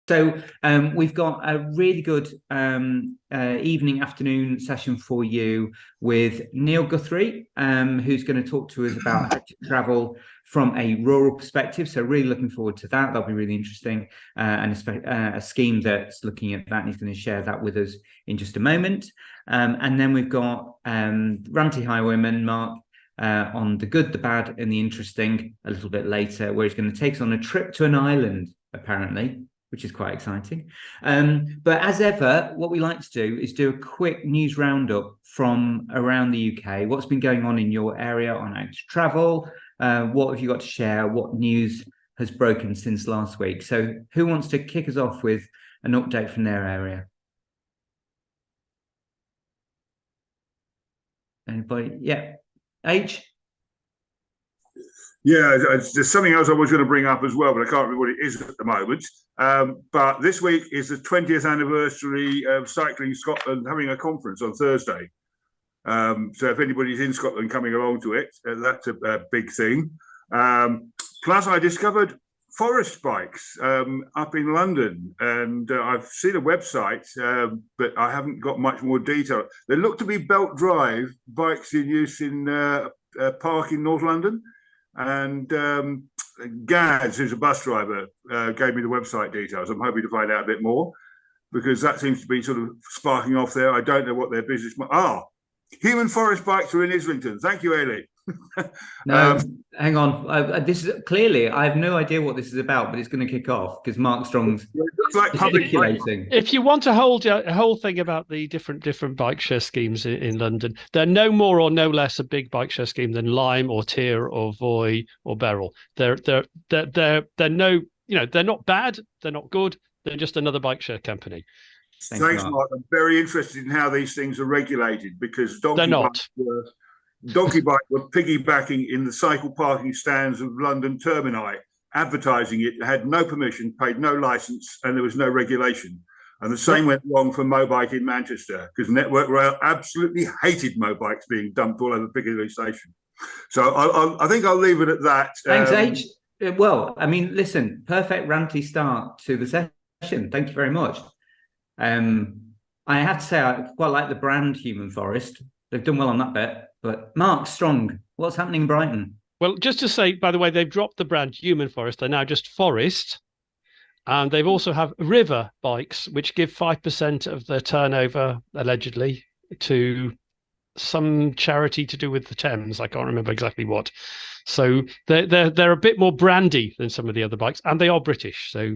So we've got a really good evening, afternoon session for you with Neil Guthrie, who's going to talk to us about how to travel from a rural perspective. So really looking forward to that. That'll be really interesting, and a scheme that's looking at that, and he's going to share that with us in just a moment. And then we've got Ranty Highwayman, Mark, on the good, the bad, and the interesting a little bit later, where he's going to take us on a trip to an island, apparently, which is quite exciting. But as ever, what we like to do is do a quick news roundup from around the UK. What's been going on in your area on how to travel? What have you got to share? What news has broken since last week? So who wants to kick us off with an update from their area? Anybody? Yeah. H? Yeah, there's something else I was going to bring up as well, but I can't remember what it is at the moment. But this week is the 20th anniversary of Cycling Scotland having a conference on Thursday. So if anybody's in Scotland coming along to it, that's a big thing. Plus, I discovered forest bikes up in London, and I've seen a website, but I haven't got much more detail. They look to be belt drive bikes in use in a park in North London. And Gaz, who's a bus driver, gave me the website details. I'm hoping to find out a bit more, because that seems to be sort of sparking off there. I don't know what their business... human forest bikes are in Islington. Thank you, Ailey. No, hang on. This is clearly, I have no idea what this is about, but it's going to kick off because Mark Strong's like gesticulating. If you want to hold a whole thing about the different bike share schemes in London, they're no more or no less a big bike share scheme than Lime or Tier or Voy or Beryl. They're no, they're not bad, they're not good, they're just another bike share company. Thanks, Mark. I'm very interested in how these things are regulated, because donkey bike were piggybacking in the cycle parking stands of London Termini, advertising it, had no permission, paid no license, and there was no regulation. And the same went wrong for Mobike in Manchester, because Network Rail absolutely hated Mobikes being dumped all over Piccadilly Station. So I think I'll leave it at that. Thanks, H. Well, I mean, listen, perfect ranty start to the session. Thank you very much. I have to say, I quite like the brand Human Forest. They've done well on that bit. But Mark Strong, what's happening in Brighton? Well, just to say, by the way, they've dropped the brand Human Forest. They're now just Forest. And they've also have river bikes, which give 5% of their turnover, allegedly, to some charity to do with the Thames. I can't remember exactly what. So they're a bit more brandy than some of the other bikes. And they are British. So,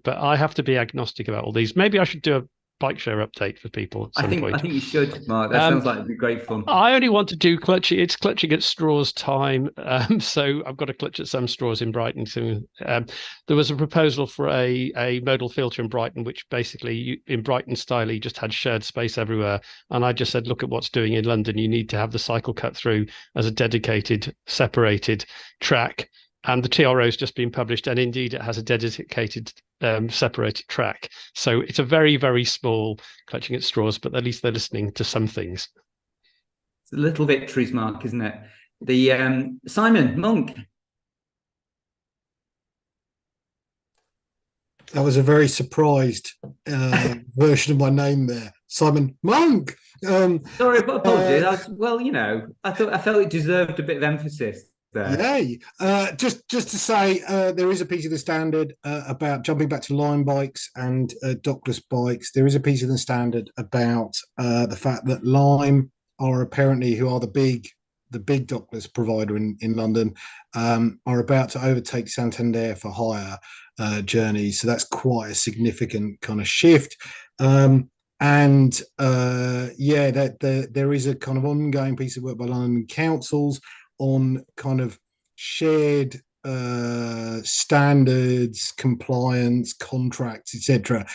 but I have to be agnostic about all these. Maybe I should do a bike share update for people at some point. I think you should, Mark. That sounds like it'd be great fun. I only want to do clutching. It's clutching at straws time. So I've got to clutch at some straws in Brighton soon. There was a proposal for a modal filter in Brighton, which basically in Brighton style, he just had shared space everywhere. And I just said, look at what's doing in London. You need to have the cycle cut through as a dedicated, separated track. And the TRO has just been published, and indeed it has a dedicated separated track. So it's a very, very small clutching at straws, but at least they're listening to some things. It's a little victories, Mark, isn't it? The Simon Monk. That was a very surprised version of my name there, Simon Monk. Sorry, but apologies. I felt it deserved a bit of emphasis. Yay. Just to say, there is a piece of the Standard about jumping back to line bikes and dockless bikes. There is a piece of the Standard about the fact that Lime are apparently, who are the big dockless provider in London, are about to overtake Santander for hire journeys. So that's quite a significant kind of shift. There is a kind of ongoing piece of work by London councils on kind of shared standards, compliance, contracts, etc.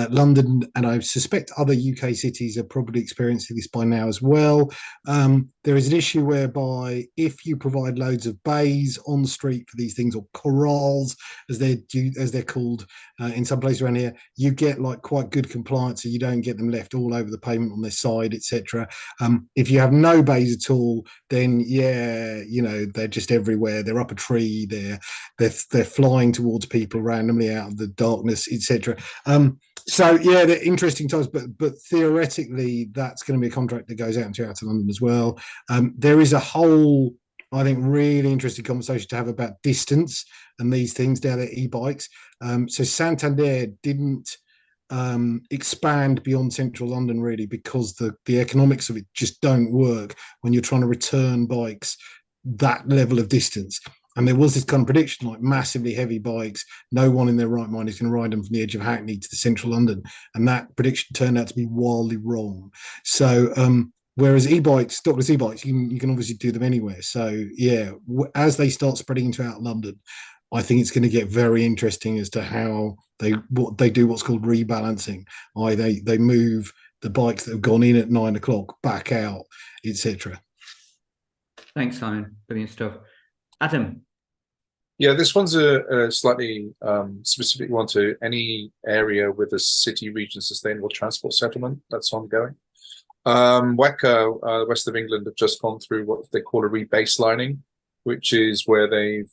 London, and I suspect other UK cities are probably experiencing this by now as well. There is an issue whereby if you provide loads of bays on street for these things, or corrals as they're called in some places around here, you get like quite good compliance, so you don't get them left all over the pavement on their side, etc. If you have no bays at all, then they're just everywhere. They're up a tree, there. They're flying towards people randomly out of the darkness, etc. So yeah, they're interesting times, but theoretically, that's going to be a contract that goes out into outer London as well. There is a whole, I think, really interesting conversation to have about distance and these things down at e-bikes. So Santander didn't expand beyond central London really because the economics of it just don't work when you're trying to return bikes that level of distance. And there was this kind of prediction, like massively heavy bikes, no one in their right mind is going to ride them from the edge of Hackney to the central London. And that prediction turned out to be wildly wrong. So whereas e-bikes, dockless e-bikes, you can obviously do them anywhere. So yeah, as they start spreading into out London, I think it's going to get very interesting as to how they do what's called rebalancing. They move the bikes that have gone in at 9 o'clock back out, etc. Thanks, Simon. Brilliant stuff. Adam. Yeah, this one's a slightly specific one to any area with a city region sustainable transport settlement that's ongoing. WECA, West of England, have just gone through what they call a rebaselining, which is where they've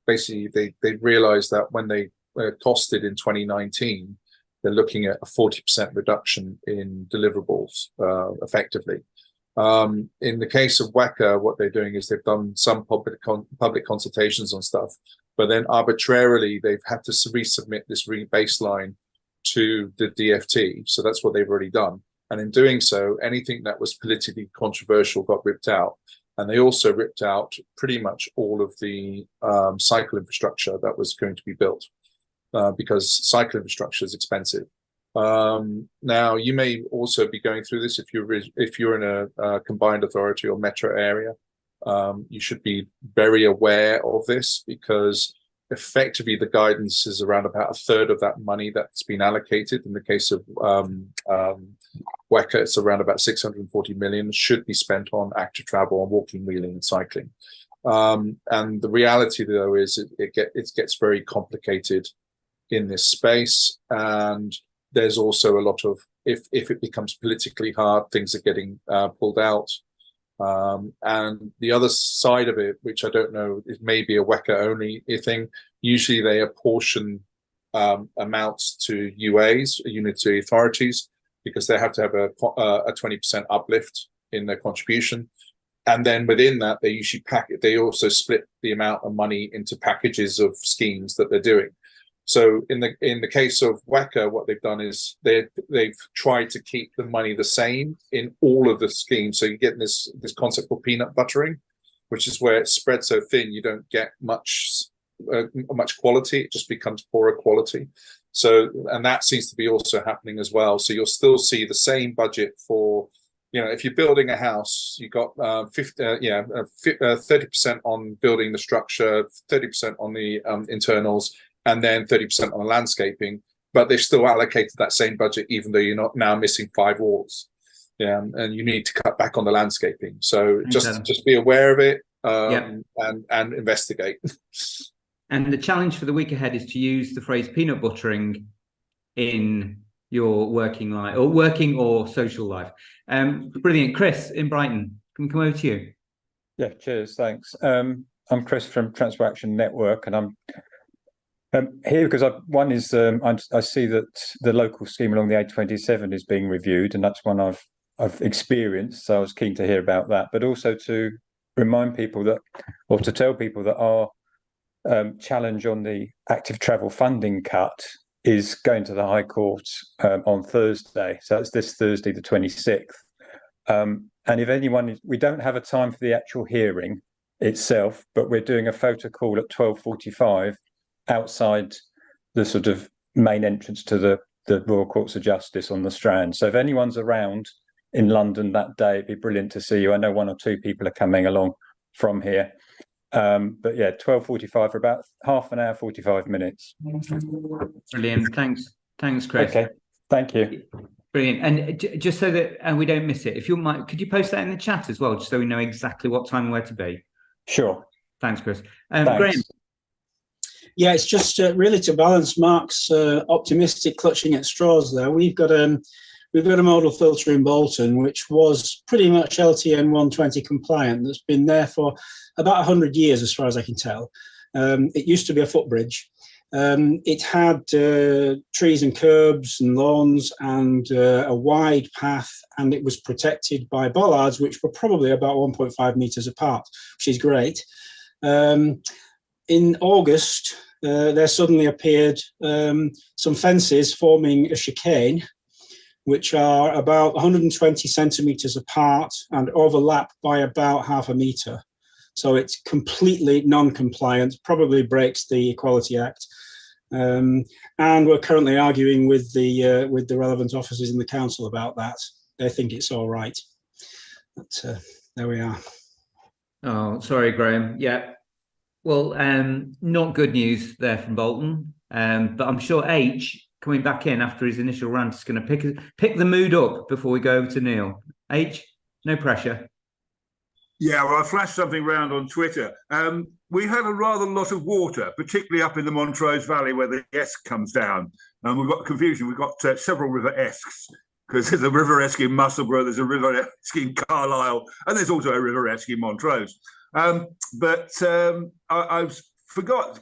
basically they realized that when they costed in 2019, they're looking at a 40% reduction in deliverables effectively. In the case of WECA, what they're doing is they've done some public consultations on stuff, but then arbitrarily they've had to resubmit this rebaseline to the DFT. So that's what they've already done. And in doing so, anything that was politically controversial got ripped out. And they also ripped out pretty much all of the cycle infrastructure that was going to be built because cycle infrastructure is expensive. Now, you may also be going through this if you're in a combined authority or metro area. You should be very aware of this because effectively the guidance is around about a third of that money that's been allocated. In the case of WECA, it's around about 640 million should be spent on active travel, on walking, wheeling, and cycling. And the reality, though, is it gets very complicated in this space, and there's also a lot of if it becomes politically hard, things are getting pulled out. And the other side of it, which I don't know, is maybe a WECA only thing. Usually they apportion amounts to UAs, unitary authorities, because they have to have a 20% uplift in their contribution. And then within that, they usually they also split the amount of money into packages of schemes that they're doing. So in the case of WECA, what they've done is they've tried to keep the money the same in all of the schemes. So you get this concept called peanut buttering, which is where it's spread so thin you don't get much quality. It just becomes poorer quality. So, and that seems to be also happening as well. So you'll still see the same budget for, if you're building a house, you got 30% on building the structure, 30% on the internals, and then 30% on the landscaping, but they've still allocated that same budget, even though you're not now missing 5 walls. Yeah, and you need to cut back on the landscaping. So just be aware of it and investigate. And the challenge for the week ahead is to use the phrase peanut buttering in your working life or working or social life. Brilliant. Chris in Brighton, can we come over to you? Yeah, cheers. Thanks. I'm Chris from Transport Action Network, and I'm here because I see that the local scheme along the A27 is being reviewed, and that's one I've experienced. So I was keen to hear about that, but also to remind people to tell people that our challenge on the active travel funding cut is going to the High Court on Thursday. So that's this Thursday, the 26th. And if anyone, we don't have a time for the actual hearing itself, but we're doing a photo call at 12:45 outside the sort of main entrance to the Royal Courts of Justice on the Strand. So if anyone's around in London that day, it'd be brilliant to see you. I know 1 or 2 people are coming along from here. But yeah, 12:45 for about half an hour, 45 minutes. Brilliant. Thanks, Chris. Okay, thank you. Brilliant. And just so that we don't miss it, if you might, could you post that in the chat as well, just so we know exactly what time and where to be? Sure. Thanks, Chris. Thanks. Graham. Yeah, it's just really to balance Mark's optimistic clutching at straws there. We've got a modal filter in Bolton, which was pretty much LTN 120 compliant. That's been there for about 100 years, as far as I can tell. It used to be a footbridge. It had trees and curbs and lawns and a wide path, and it was protected by bollards, which were probably about 1.5 meters apart, which is great. In August, there suddenly appeared some fences forming a chicane, which are about 120 centimeters apart and overlap by about half a meter. So it's completely non-compliant, probably breaks the Equality Act. And we're currently arguing with the relevant officers in the council about that. They think it's all right. But there we are. Oh, sorry, Graham. Yeah. Well, not good news there from Bolton. But I'm sure H, coming back in after his initial rant, is going to pick the mood up before we go over to Neil. H, no pressure. Yeah, well, I flashed something around on Twitter. We had a rather lot of water, particularly up in the Montrose Valley where the Esk comes down. And we've got confusion. We've got several River Esks, because there's a River Esk in Musselburgh, there's a River Esk in Carlisle, and there's also a River Esk in Montrose. But I forgot,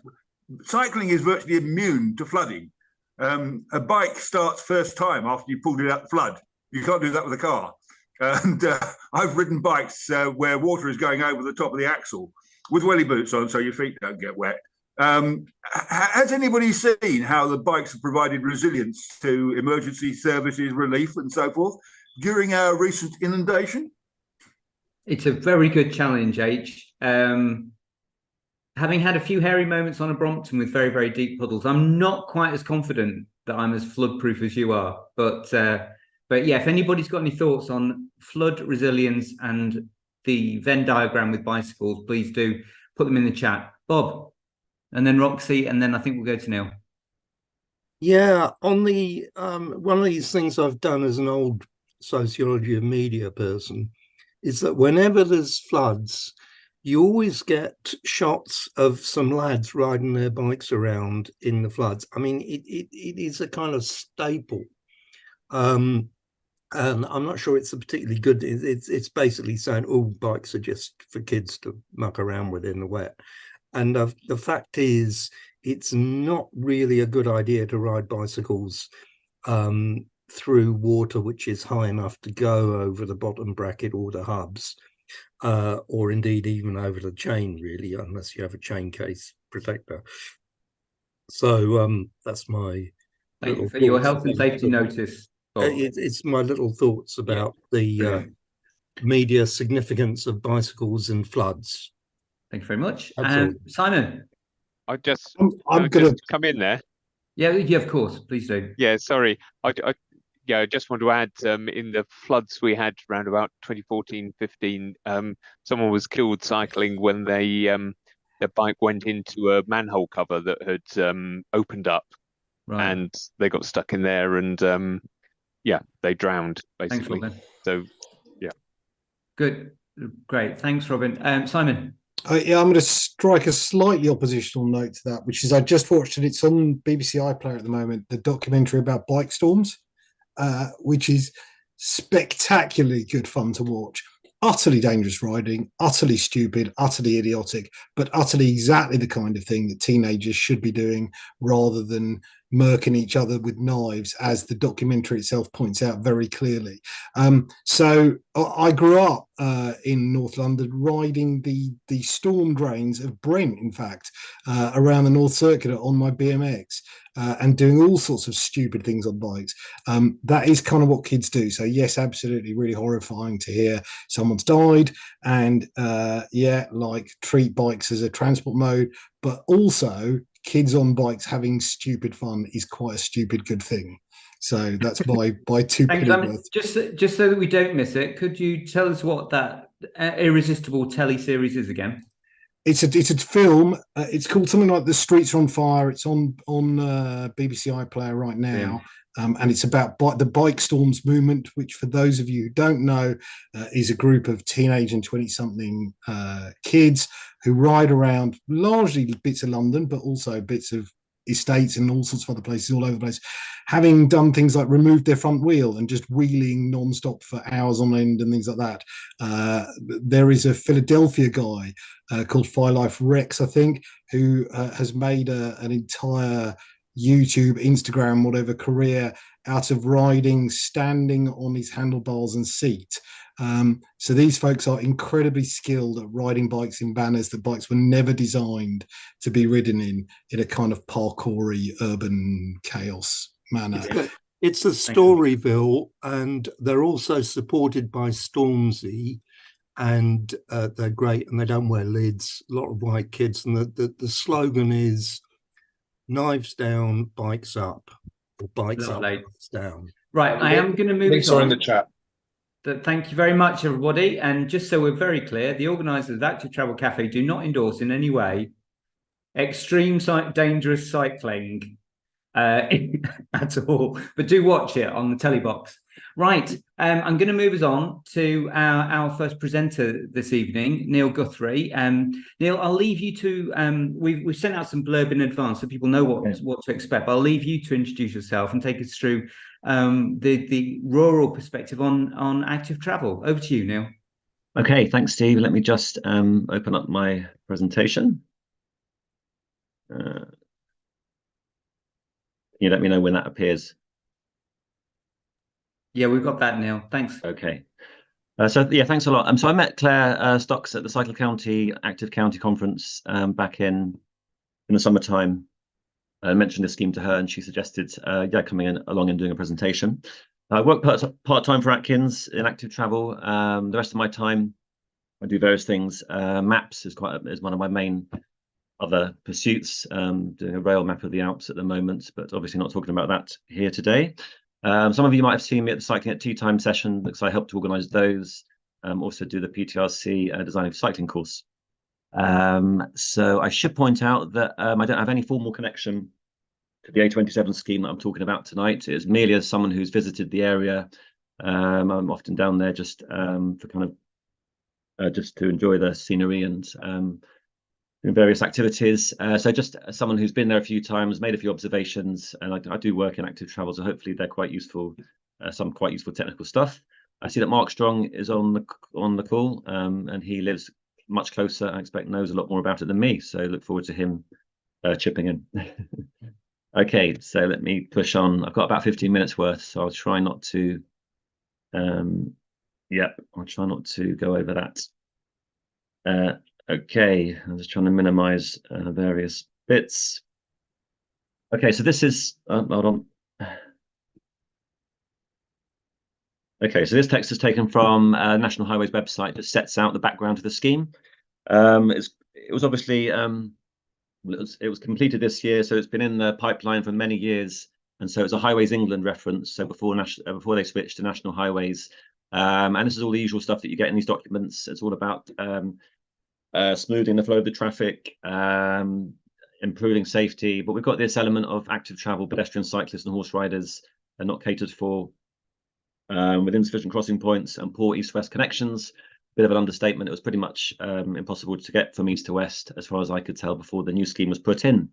cycling is virtually immune to flooding. A bike starts first time after you pulled it out the flood. You can't do that with a car. And I've ridden bikes where water is going over the top of the axle with welly boots on so your feet don't get wet. Has anybody seen how the bikes have provided resilience to emergency services, relief and so forth during our recent inundation? It's a very good challenge, H. Having had a few hairy moments on a Brompton with very, very deep puddles, I'm not quite as confident that I'm as flood-proof as you are. But yeah, if anybody's got any thoughts on flood resilience and the Venn diagram with bicycles, please do put them in the chat. Bob, and then Roxy, and then I think we'll go to Neil. Yeah, on the one of these things I've done as an old sociology of media person is that whenever there's floods, you always get shots of some lads riding their bikes around in the floods. I mean, it is a kind of staple. And I'm not sure it's a particularly good, it's basically saying, oh, bikes are just for kids to muck around with in the wet. And the fact is, it's not really a good idea to ride bicycles through water which is high enough to go over the bottom bracket or the hubs, or indeed even over the chain, really, unless you have a chain case protector. So that's my Thank you for your health and safety notice. It's my little thoughts about the media significance of bicycles and floods. Thank you very much. Simon. I'm just come in there. Yeah, of course. Please do. Yeah, sorry. I just want to add, in the floods we had around about 2014-15, someone was killed cycling when their bike went into a manhole cover that had opened up, right. And they got stuck in there, and they drowned basically. Thanks, Robin. So, yeah. Good, great. Thanks, Robin. Simon. I'm going to strike a slightly oppositional note to that, which is I just watched it. It's on BBC iPlayer at the moment, the documentary about bike storms, which is spectacularly good fun to watch. Utterly dangerous riding, utterly stupid, utterly idiotic, but utterly exactly the kind of thing that teenagers should be doing rather than murking each other with knives, as the documentary itself points out very clearly. So I grew up in North London riding the storm drains of Brent, in fact, around the North Circular on my BMX, and doing all sorts of stupid things on bikes. That is kind of what kids do. So yes, absolutely, really horrifying to hear someone's died, and treat bikes as a transport mode, but also kids on bikes having stupid fun is quite a stupid good thing. So that's my 2 penny worth. Just so that we don't miss it, could you tell us what that irresistible telly series is again? It's a film. It's called something like The Streets Are on Fire. It's on BBC iPlayer right now. And it's about the bike storms movement, which, for those of you who don't know, is a group of teenage and 20-something kids who ride around largely bits of London, but also bits of estates and all sorts of other places all over the place, having done things like removed their front wheel and just wheeling non-stop for hours on end and things like that. There is a Philadelphia guy called Fire Life Rex, I think, who has made an entire YouTube, Instagram, whatever career out of riding standing on his handlebars and seat. So these folks are incredibly skilled at riding bikes in manners that bikes were never designed to be ridden in a kind of parkoury urban chaos manner. It's a Storyville, and they're also supported by Stormzy, and they're great, and they don't wear lids. A lot of white kids, and the slogan is "Knives down, bikes up," or "Bikes Lovely. up, knives down." Right, I am going to move Links on. are in the chat. Thank you very much, everybody. And just so we're very clear, the organisers of Active Travel Cafe do not endorse in any way extreme dangerous cycling at all, but do watch it on the telly box. Right, I'm going to move us on to our first presenter this evening, Neil Guthrie. Neil, I'll leave you to, we've sent out some blurb in advance so people know what to expect, but I'll leave you to introduce yourself and take us through the rural perspective on active travel. Over to you, Neil. Okay, thanks, Steve. Let me just open up my presentation. Can you let me know when that appears? Yeah, we've got that, Neil. Thanks. Okay. So yeah, thanks a lot. So I met Claire Stocks at the Cycle County Active County Conference back in the summertime. I mentioned this scheme to her, and she suggested coming along and doing a presentation. I work part-time for Atkins in active travel. The rest of my time, I do various things. Maps is one of my main other pursuits. Doing a rail map of the Alps at the moment, but obviously not talking about that here today. Some of you might have seen me at the Cycling at Tea Time session because I helped to organise those. Also do the PTRC design of cycling course. So I should point out that I don't have any formal connection to the A27 scheme that I'm talking about tonight. It's merely as someone who's visited the area. I'm often down there just for kind of just to enjoy the scenery and doing various activities. So just someone who's been there a few times, made a few observations, and I do work in active travel, so hopefully they're quite useful, some quite useful technical stuff. I see that Mark Strong is on the call, and he lives much closer. I expect knows a lot more about it than me, so look forward to him chipping in. Okay, so let me push on. I've got about 15 minutes worth, so I'll try not to. I'll try not to go over that. Okay, I'm just trying to minimize various bits. Okay, so this is, hold on. Okay, so this text is taken from National Highways website that sets out the background to the scheme. It was obviously, it was completed this year, so it's been in the pipeline for many years. And so it's a Highways England reference, so before they switched to National Highways. And this is all the usual stuff that you get in these documents. It's all about smoothing the flow of the traffic, improving safety, but we've got this element of active travel, pedestrian, cyclists and horse riders are not catered for with insufficient crossing points and poor east-west connections. Bit of an understatement. It was pretty much impossible to get from east to west as far as I could tell before the new scheme was put in.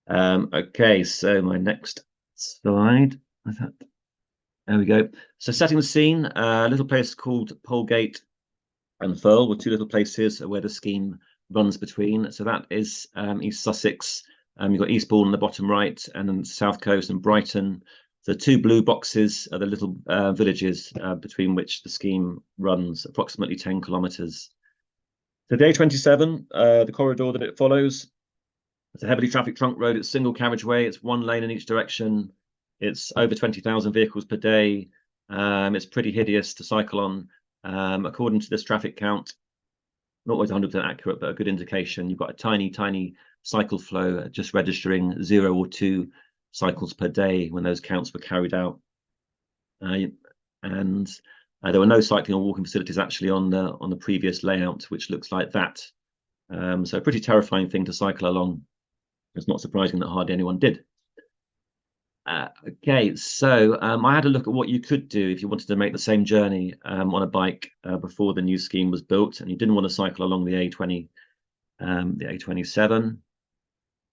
Okay, so my next slide. There we go. So setting the scene, a little place called Polegate and Thurle were two little places where the scheme runs between. So that is East Sussex. You've got Eastbourne on the bottom right, and then South Coast and Brighton. The two blue boxes are the little villages between which the scheme runs, approximately 10 kilometres. So the A27, the corridor that it follows, it's a heavily trafficked trunk road. It's single carriageway. It's one lane in each direction. It's over 20,000 vehicles per day. It's pretty hideous to cycle on. According to this traffic count, not always 100% accurate, but a good indication. You've got a tiny cycle flow just registering 0 or 2 cycles per day when those counts were carried out. And there were no cycling or walking facilities actually on the previous layout, which looks like that. So a pretty terrifying thing to cycle along. It's not surprising that hardly anyone did. Okay, so I had a look at what you could do if you wanted to make the same journey on a bike before the new scheme was built, and you didn't want to cycle along the A20, the A27.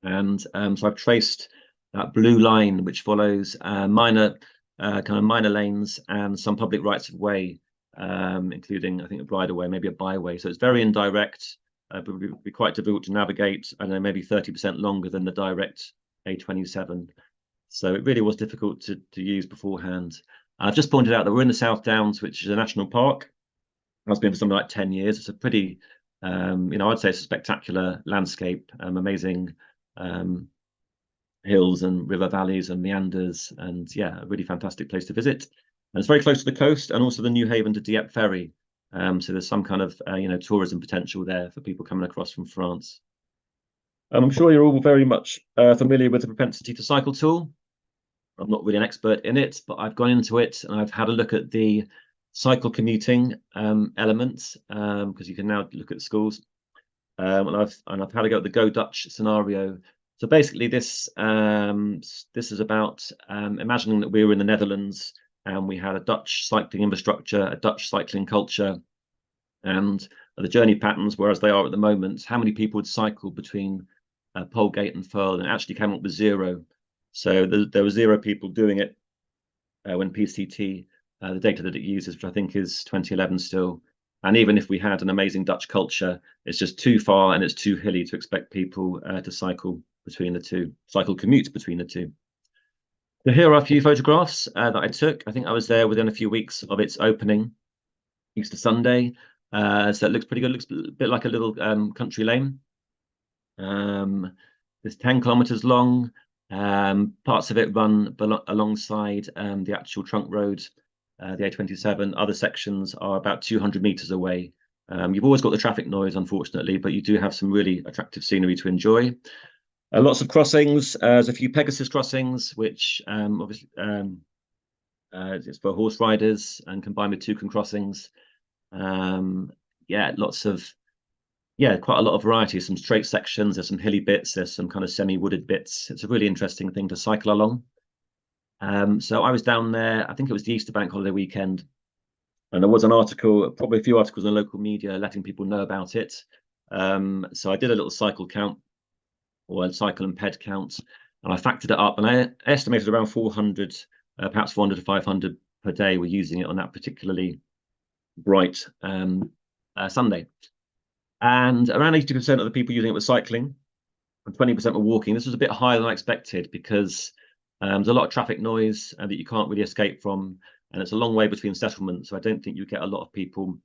And so I've traced that blue line, which follows minor lanes and some public rights of way, including, I think, a bridleway, maybe a byway. So it's very indirect, but would be quite difficult to navigate, and then maybe 30% longer than the direct A27. So it really was difficult to use beforehand. I've just pointed out that we're in the South Downs, which is a national park. It's been for something like 10 years. It's a pretty, I'd say it's a spectacular landscape, amazing hills and river valleys and meanders, and yeah, a really fantastic place to visit. And it's very close to the coast, and also the New Haven to Dieppe ferry. So there's some kind of tourism potential there for people coming across from France. I'm sure you're all very much familiar with the propensity to cycle tool. I'm not really an expert in it, but I've gone into it and I've had a look at the cycle commuting elements, because you can now look at schools. And I've had a go at the Go Dutch scenario. So basically, this is about imagining that we were in the Netherlands and we had a Dutch cycling infrastructure, a Dutch cycling culture, and the journey patterns were as they are at the moment. How many people would cycle between Polegate and Firle? And it actually came up with 0. So there were 0 people doing it when PCT, the data that it uses, which I think is 2011 still. And even if we had an amazing Dutch culture, it's just too far and it's too hilly to expect people to cycle between the two, commute between the two. So here are a few photographs that I took. I think I was there within a few weeks of its opening, Easter Sunday. So it looks pretty good. It looks a bit like a little country lane. It's 10 kilometers long. Parts of it run alongside the actual trunk road, the A27. Other sections are about 200 meters away. You've always got the traffic noise, unfortunately, but you do have some really attractive scenery to enjoy. Lots of crossings. There's a few Pegasus crossings, which obviously it's for horse riders, and combined with toucan crossings. Quite a lot of variety. Some straight sections, there's some hilly bits, there's some kind of semi-wooded bits. It's a really interesting thing to cycle along. So I was down there, I think it was the Easter bank holiday weekend, and there was an article, probably a few articles in the local media letting people know about it. So I did a little cycle count, or a cycle and ped count, and I factored it up, and I estimated around 400, perhaps 400 to 500 per day were using it on that particularly bright Sunday. And around 80% of the people using it were cycling, and 20% were walking. This was a bit higher than I expected, because there's a lot of traffic noise that you can't really escape from, and it's a long way between settlements. So I don't think you get a lot of people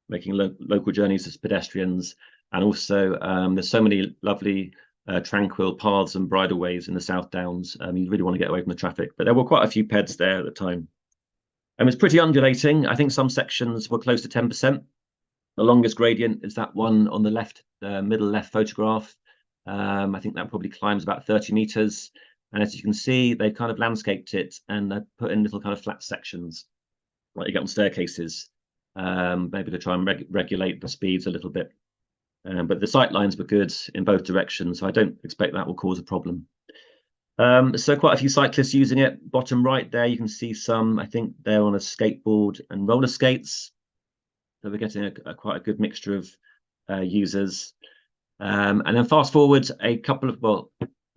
making local journeys as pedestrians. And also, there's so many lovely tranquil paths and bridleways in the South Downs. You really want to get away from the traffic. But there were quite a few peds there at the time. And it's pretty undulating. I think some sections were close to 10%. The longest gradient is that one on the left, middle left photograph. I think that probably climbs about 30 meters. And as you can see, they kind of landscaped it and they put in little kind of flat sections, like you get on staircases, maybe to try and regulate the speeds a little bit. But the sight lines were good in both directions, so I don't expect that will cause a problem. So quite a few cyclists using it. Bottom right there, you can see some, I think they're on a skateboard and roller skates. So we're getting quite a good mixture of users. And then fast forward a couple of,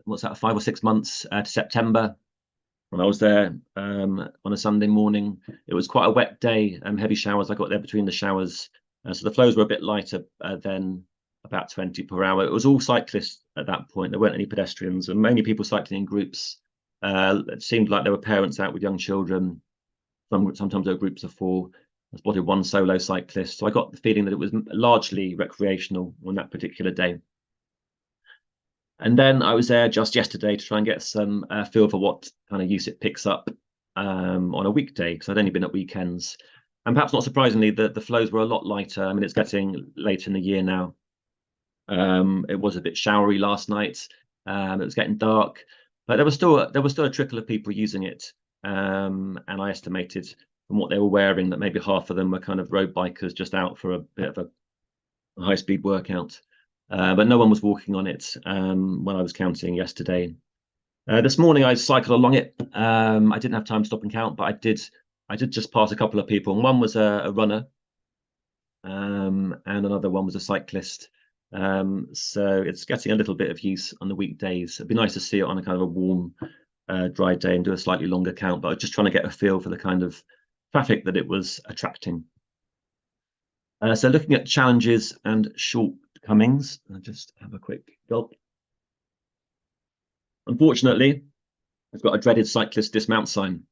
5 or 6 months to September, when I was there on a Sunday morning. It was quite a wet day, heavy showers. I got there between the showers. So the flows were a bit lighter than about 20 per hour. It was all cyclists at that point. There weren't any pedestrians, and mainly people cycling in groups. It seemed like there were parents out with young children. Sometimes there were groups of 4. I spotted one solo cyclist. So I got the feeling that it was largely recreational on that particular day. And then I was there just yesterday to try and get some feel for what kind of use it picks up on a weekday, because I'd only been at weekends. And perhaps not surprisingly, the flows were a lot lighter. I mean, it's getting late in the year now. It was a bit showery last night. It was getting dark, but there was still a trickle of people using it. And I estimated from what they were wearing that maybe half of them were kind of road bikers just out for a bit of a high-speed workout. But no one was walking on it when I was counting yesterday. This morning I cycled along it. I didn't have time to stop and count, but I did just pass a couple of people, and one was a runner, and another one was a cyclist. So it's getting a little bit of use on the weekdays. It'd be nice to see it on a kind of a warm, dry day and do a slightly longer count, but I was just trying to get a feel for the kind of traffic that it was attracting. So looking at challenges and shortcomings, I'll just have a quick gulp. Unfortunately, it's got a dreaded cyclist dismount sign.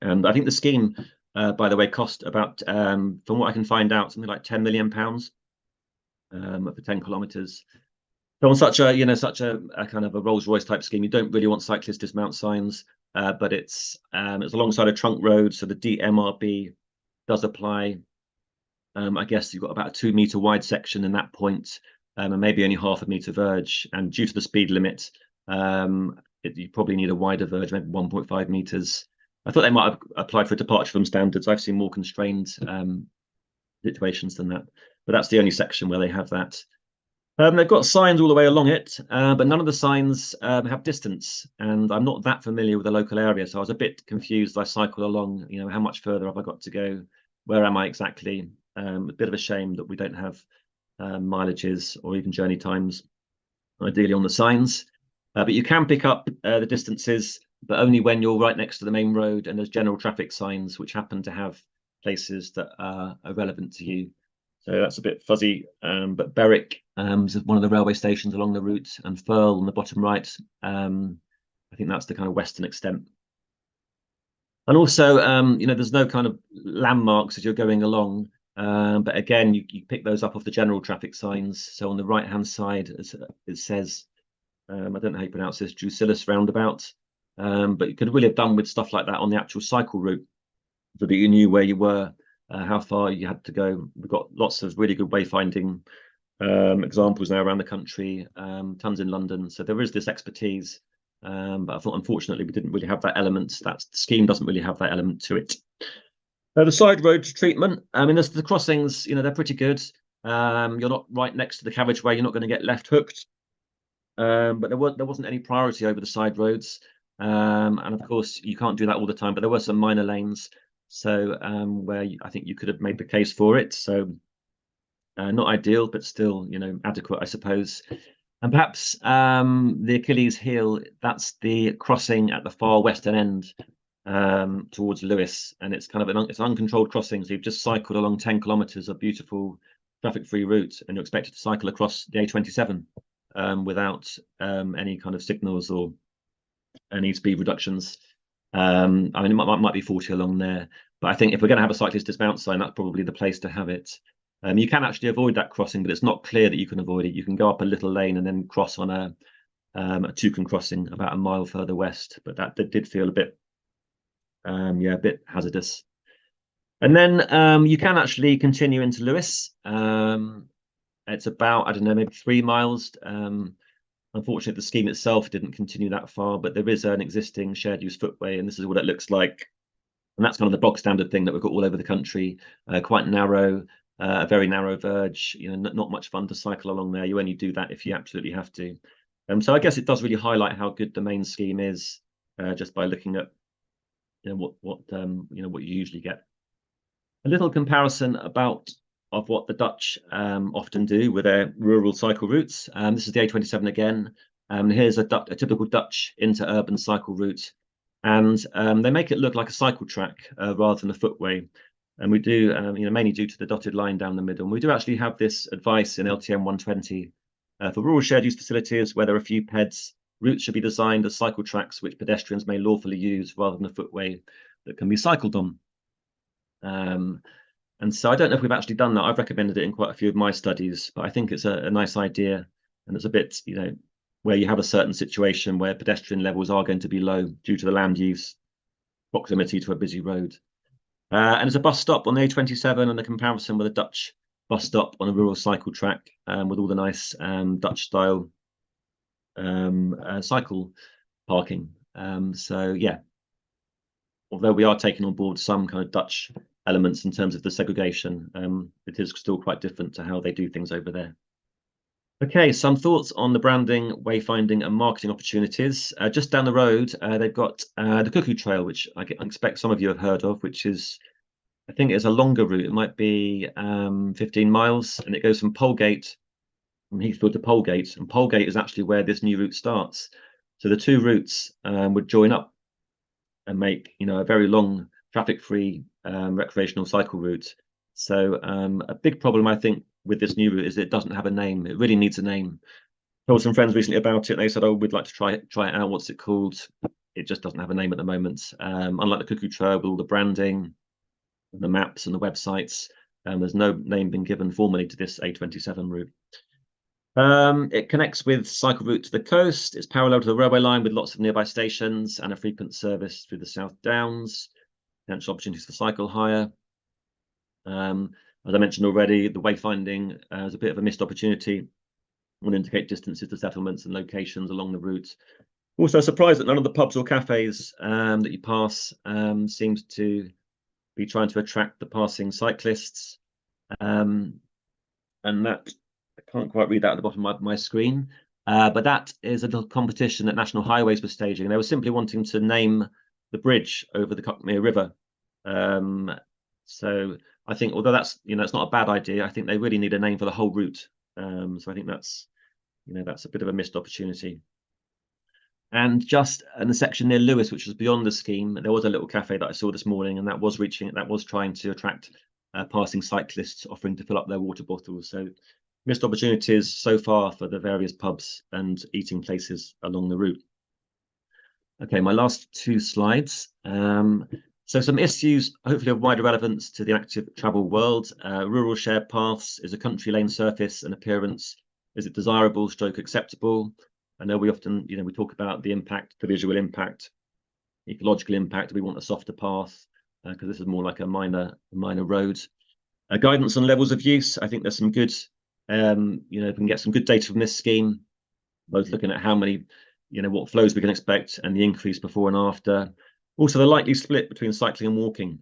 And I think the scheme, by the way, cost about, from what I can find out, something like £10 million for 10 kilometres. So on such a, such a kind of a Rolls-Royce type scheme, you don't really want cyclist dismount signs, but it's alongside a trunk road, so the DMRB does apply. I guess you've got about a 2 metre wide section in that point, and maybe only half a metre verge. And due to the speed limit, you probably need a wider verge, maybe 1.5 metres. I thought they might have applied for a departure from standards. I've seen more constrained situations than that, but that's the only section where they have that. They've got signs all the way along it, but none of the signs have distance, and I'm not that familiar with the local area, so I was a bit confused. I cycled along, how much further have I got to go? Where am I exactly? A bit of a shame that we don't have mileages or even journey times, ideally on the signs. But you can pick up the distances, but only when you're right next to the main road and there's general traffic signs which happen to have places that are relevant to you. So that's a bit fuzzy, but Berwick is one of the railway stations along the route, and Firle on the bottom right. I think that's the kind of western extent. And also, there's no kind of landmarks as you're going along, but again, you pick those up off the general traffic signs. So on the right-hand side, it says, I don't know how you pronounce this, Drusillus roundabout, but you could really have done with stuff like that on the actual cycle route, so that you knew where you were, how far you had to go. We've got lots of really good wayfinding examples now around the country, tons in London. So there is this expertise, but I thought, unfortunately, we didn't really have that element. That scheme doesn't really have that element to it. The side road treatment, I mean, the crossings, they're pretty good. You're not right next to the carriageway. You're not going to get left hooked. But there wasn't any priority over the side roads. And of course, you can't do that all the time, but there were some minor lanes. So where I think you could have made the case for it. So not ideal, but still, adequate, I suppose. And perhaps the Achilles heel, that's the crossing at the far western end towards Lewes. And it's kind of it's an uncontrolled crossing. So you've just cycled along 10 kilometres of beautiful traffic-free route, and you're expected to cycle across the A27 without any kind of signals or any speed reductions. I mean, it might be 40 along there, but I think if we're going to have a cyclist dismount sign, that's probably the place to have it. You can actually avoid that crossing, but it's not clear that you can avoid it. You can go up a little lane and then cross on a toucan crossing about a mile further west, but that did feel a bit, a bit hazardous. And then you can actually continue into Lewes. It's about, I don't know, maybe 3 miles. Unfortunately, the scheme itself didn't continue that far, but there is an existing shared use footway, and this is what it looks like. And that's kind of the bog standard thing that we've got all over the country, quite narrow, a very narrow verge, not much fun to cycle along there. You only do that if you absolutely have to. So I guess it does really highlight how good the main scheme is, just by looking at what you usually get. A little comparison of what the Dutch often do with their rural cycle routes. This is the A27 again. Here's a typical Dutch interurban cycle route, and they make it look like a cycle track rather than a footway. And we do, mainly due to the dotted line down the middle. And we do actually have this advice in LTM 120 for rural shared use facilities where there are few PEDs. Routes should be designed as cycle tracks which pedestrians may lawfully use rather than a footway that can be cycled on. And so I don't know if we've actually done that. I've recommended it in quite a few of my studies, but I think it's a nice idea. And it's a bit, where you have a certain situation where pedestrian levels are going to be low due to the land use, proximity to a busy road. And there's a bus stop on the A27, and the comparison with a Dutch bus stop on a rural cycle track with all the nice Dutch style cycle parking. So yeah, although we are taking on board some kind of Dutch elements in terms of the segregation, it is still quite different to how they do things over there. Okay, some thoughts on the branding, wayfinding and marketing opportunities. Just down the road, they've got the Cuckoo Trail, which I expect some of you have heard of, which is, I think it's a longer route. It might be 15 miles, and it goes from Polegate from Heathfield to Polegate, and Polegate is actually where this new route starts. So the two routes would join up and make, you know, a very long traffic-free recreational cycle route. So a big problem, I think, with this new route is it doesn't have a name. It really needs a name. I told some friends recently about it. They said, "Oh, we'd like to try it out. What's it called?" It just doesn't have a name at the moment. Unlike the Cuckoo Trail, with all the branding, the maps, and the websites, there's no name been given formally to this A27 route. It connects with cycle route to the coast. It's parallel to the railway line with lots of nearby stations and a frequent service through the South Downs. Potential opportunities for cycle hire. As I mentioned already, the wayfinding is a bit of a missed opportunity. I want to indicate distances to settlements and locations along the route. Also surprised that none of the pubs or cafes that you pass seems to be trying to attract the passing cyclists. And that, I can't quite read that at the bottom of my screen, but that is a little competition that National Highways were staging. They were simply wanting to name the bridge over the Cuckmere River. So I think, although that's, you know, it's not a bad idea, I think they really need a name for the whole route. So I think that's, you know, that's a bit of a missed opportunity. And just in the section near Lewes, which was beyond the scheme, there was a little cafe that I saw this morning, and that was trying to attract passing cyclists offering to fill up their water bottles. So missed opportunities so far for the various pubs and eating places along the route. Okay, my last two slides. So some issues, hopefully of wider relevance to the active travel world. Rural shared paths, is a country lane surface and appearance, is it desirable, stroke acceptable? I know we often, you know, we talk about the impact, the visual impact, ecological impact. We want a softer path because this is more like a minor road. Guidance on levels of use. I think there's some good, you know, we can get some good data from this scheme, both looking at how many, you know, what flows we can expect and the increase before and after. Also, the likely split between cycling and walking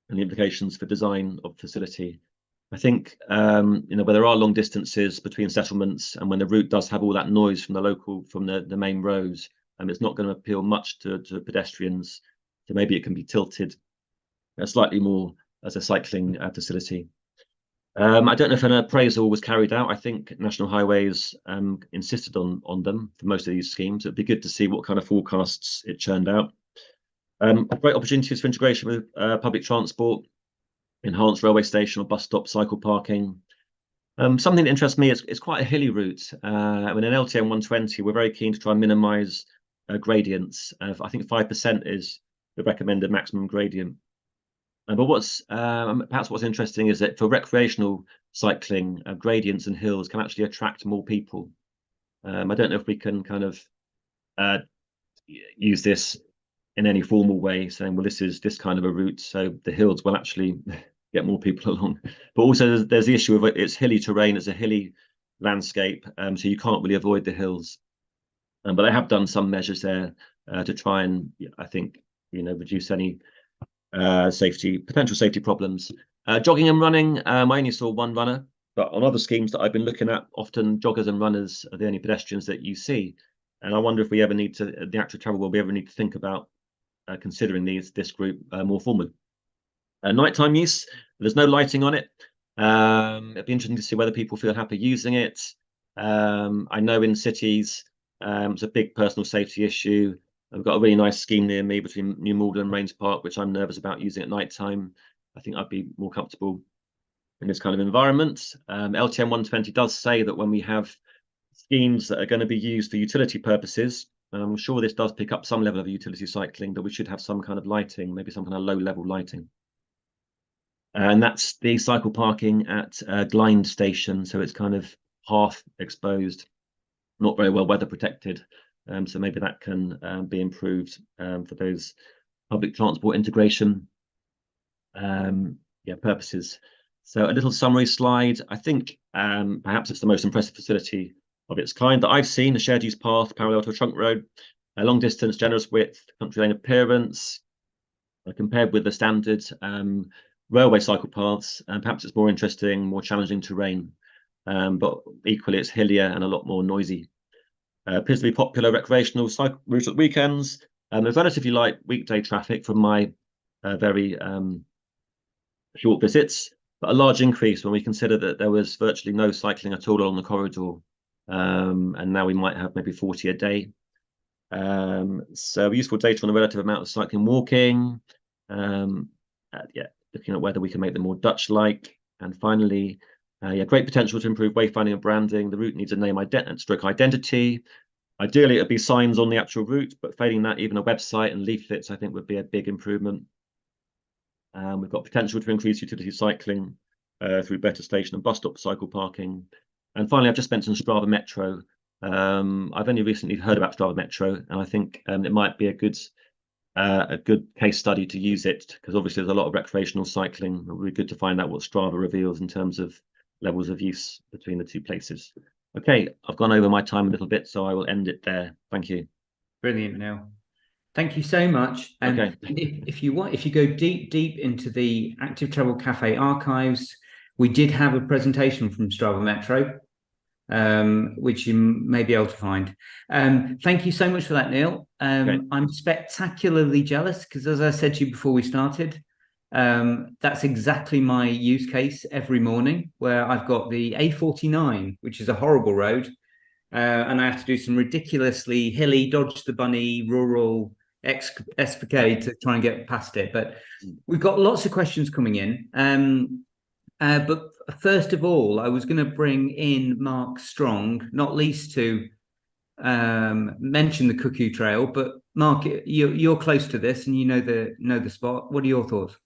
and the implications for design of facility. I think, you know, where there are long distances between settlements and when the route does have all that noise from the main roads, it's not going to appeal much to pedestrians. So maybe it can be tilted slightly more as a cycling facility. I don't know if an appraisal was carried out. I think National Highways insisted on them for most of these schemes. It'd be good to see what kind of forecasts it churned out. Great opportunities for integration with public transport, enhanced railway station or bus stop cycle parking. Something that interests me is it's quite a hilly route. I mean, in LTM 120, we're very keen to try and minimise gradients. I think 5% is the recommended maximum gradient. But perhaps what's interesting is that for recreational cycling, gradients and hills can actually attract more people. I don't know if we can kind of use this in any formal way, saying, well, this is this kind of a route, so the hills will actually get more people along. But also there's the issue of it's hilly terrain, it's a hilly landscape, so you can't really avoid the hills. But I have done some measures there to try and, I think, you know, reduce any potential safety problems. Jogging and running, I only saw one runner, but on other schemes that I've been looking at, often joggers and runners are the only pedestrians that you see. And I wonder if we ever need to, the active travel will we ever need to think about considering this group more formally. Nighttime use, there's no lighting on it. It'd be interesting to see whether people feel happy using it. I know in cities, it's a big personal safety issue. I've got a really nice scheme near me between New Malden and Rains Park, which I'm nervous about using at night time. I think I'd be more comfortable in this kind of environment. LTM 120 does say that when we have schemes that are going to be used for utility purposes, and I'm sure this does pick up some level of utility cycling, that we should have some kind of lighting, maybe some kind of low-level lighting. And that's the cycle parking at Glynde Station, so it's kind of half exposed, not very well weather protected. So maybe that can be improved for those public transport integration purposes. So a little summary slide. I think perhaps it's the most impressive facility of its kind that I've seen, a shared use path parallel to a trunk road, a long distance, generous width, country lane appearance, compared with the standard railway cycle paths, and perhaps it's more interesting, more challenging terrain, but equally it's hillier and a lot more noisy. Appears to be popular recreational cycle route at weekends. There's relatively light weekday traffic from my very short visits. but a large increase when we consider that there was virtually no cycling at all along the corridor. And now we might have maybe 40 a day. So useful data on the relative amount of cycling walking. Looking at whether we can make them more Dutch-like. And finally, great potential to improve wayfinding and branding. The route needs a name stroke identity. Ideally, it'd be signs on the actual route, but failing that, even a website and leaflets, I think, would be a big improvement. We've got potential to increase utility cycling through better station and bus stop cycle parking. And finally, I've just mentioned Strava Metro. I've only recently heard about Strava Metro, and I think it might be a good case study to use it, because obviously there's a lot of recreational cycling. It would be good to find out what Strava reveals in terms of levels of use between the two places. Okay, I've gone over my time a little bit, so I will end it there. Thank you. Brilliant, Neil. Thank you so much. Okay. If you go deep into the Active Travel Cafe archives, we did have a presentation from Strava Metro, which you may be able to find. Thank you so much for that, Neil. I'm spectacularly jealous because, as I said to you before we started, that's exactly my use case every morning, where I've got the A49, which is a horrible road, and I have to do some ridiculously hilly, dodge the bunny, rural escapade to try and get past it. But we've got lots of questions coming in. But first of all, I was going to bring in Mark Strong, not least to mention the Cuckoo Trail. But Mark, you're close to this, and you know the spot. What are your thoughts?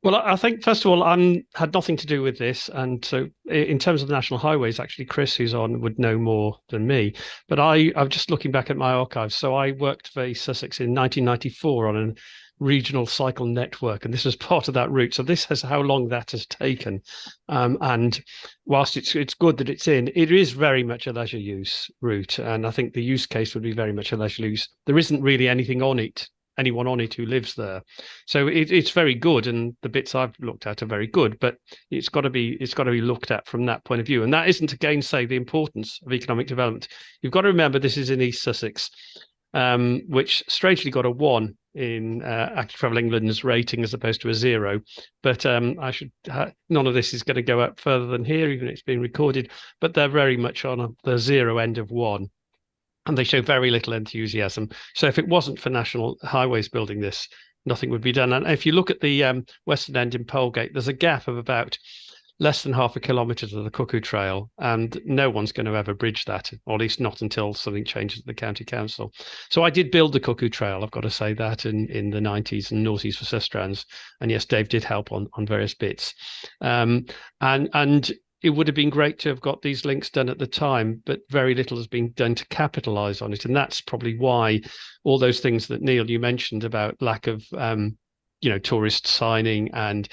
Well, I think, first of all, I had nothing to do with this. And so in terms of the national highways, actually, Chris, who's on, would know more than me. But I'm just looking back at my archives. So I worked for East Sussex in 1994 on a regional cycle network, and this was part of that route. So this is how long that has taken. And whilst it's good that it's in, it is very much a leisure use route. And I think the use case would be very much a leisure use. There isn't really anyone on it who lives there, so it's very good, and the bits I've looked at are very good, but it's got to be looked at from that point of view. And that isn't to gainsay the importance of economic development. You've got to remember this is in East Sussex, which strangely got a 1 in Active Travel England's rating as opposed to a 0. But none of this is going to go up further than here, even if it's being recorded. But they're very much on the 0 end of 1. And they show very little enthusiasm. So if it wasn't for National Highways building this, nothing would be done. And if you look at the western end in Polegate, there's a gap of about less than half a kilometre to the Cuckoo Trail, and no one's going to ever bridge that, or at least not until something changes at the county council. So I did build the Cuckoo Trail, I've got to say that, in the 90s and noughties for Sustrans. And yes, Dave did help on various bits. And it would have been great to have got these links done at the time, but very little has been done to capitalise on it. And that's probably why all those things that, Neil, you mentioned about lack of, tourist signing and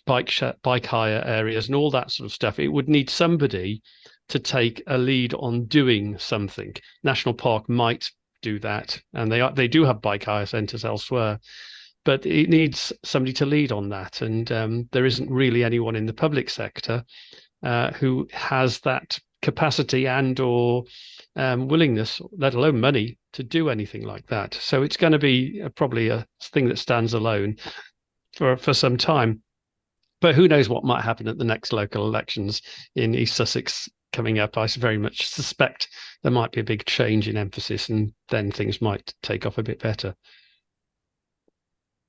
bike hire areas and all that sort of stuff, it would need somebody to take a lead on doing something. National Park might do that, and they do have bike hire centres elsewhere. But it needs somebody to lead on that. And there isn't really anyone in the public sector who has that capacity and or willingness, let alone money, to do anything like that. So it's going to be probably a thing that stands alone for some time. But who knows what might happen at the next local elections in East Sussex coming up. I very much suspect there might be a big change in emphasis, and then things might take off a bit better.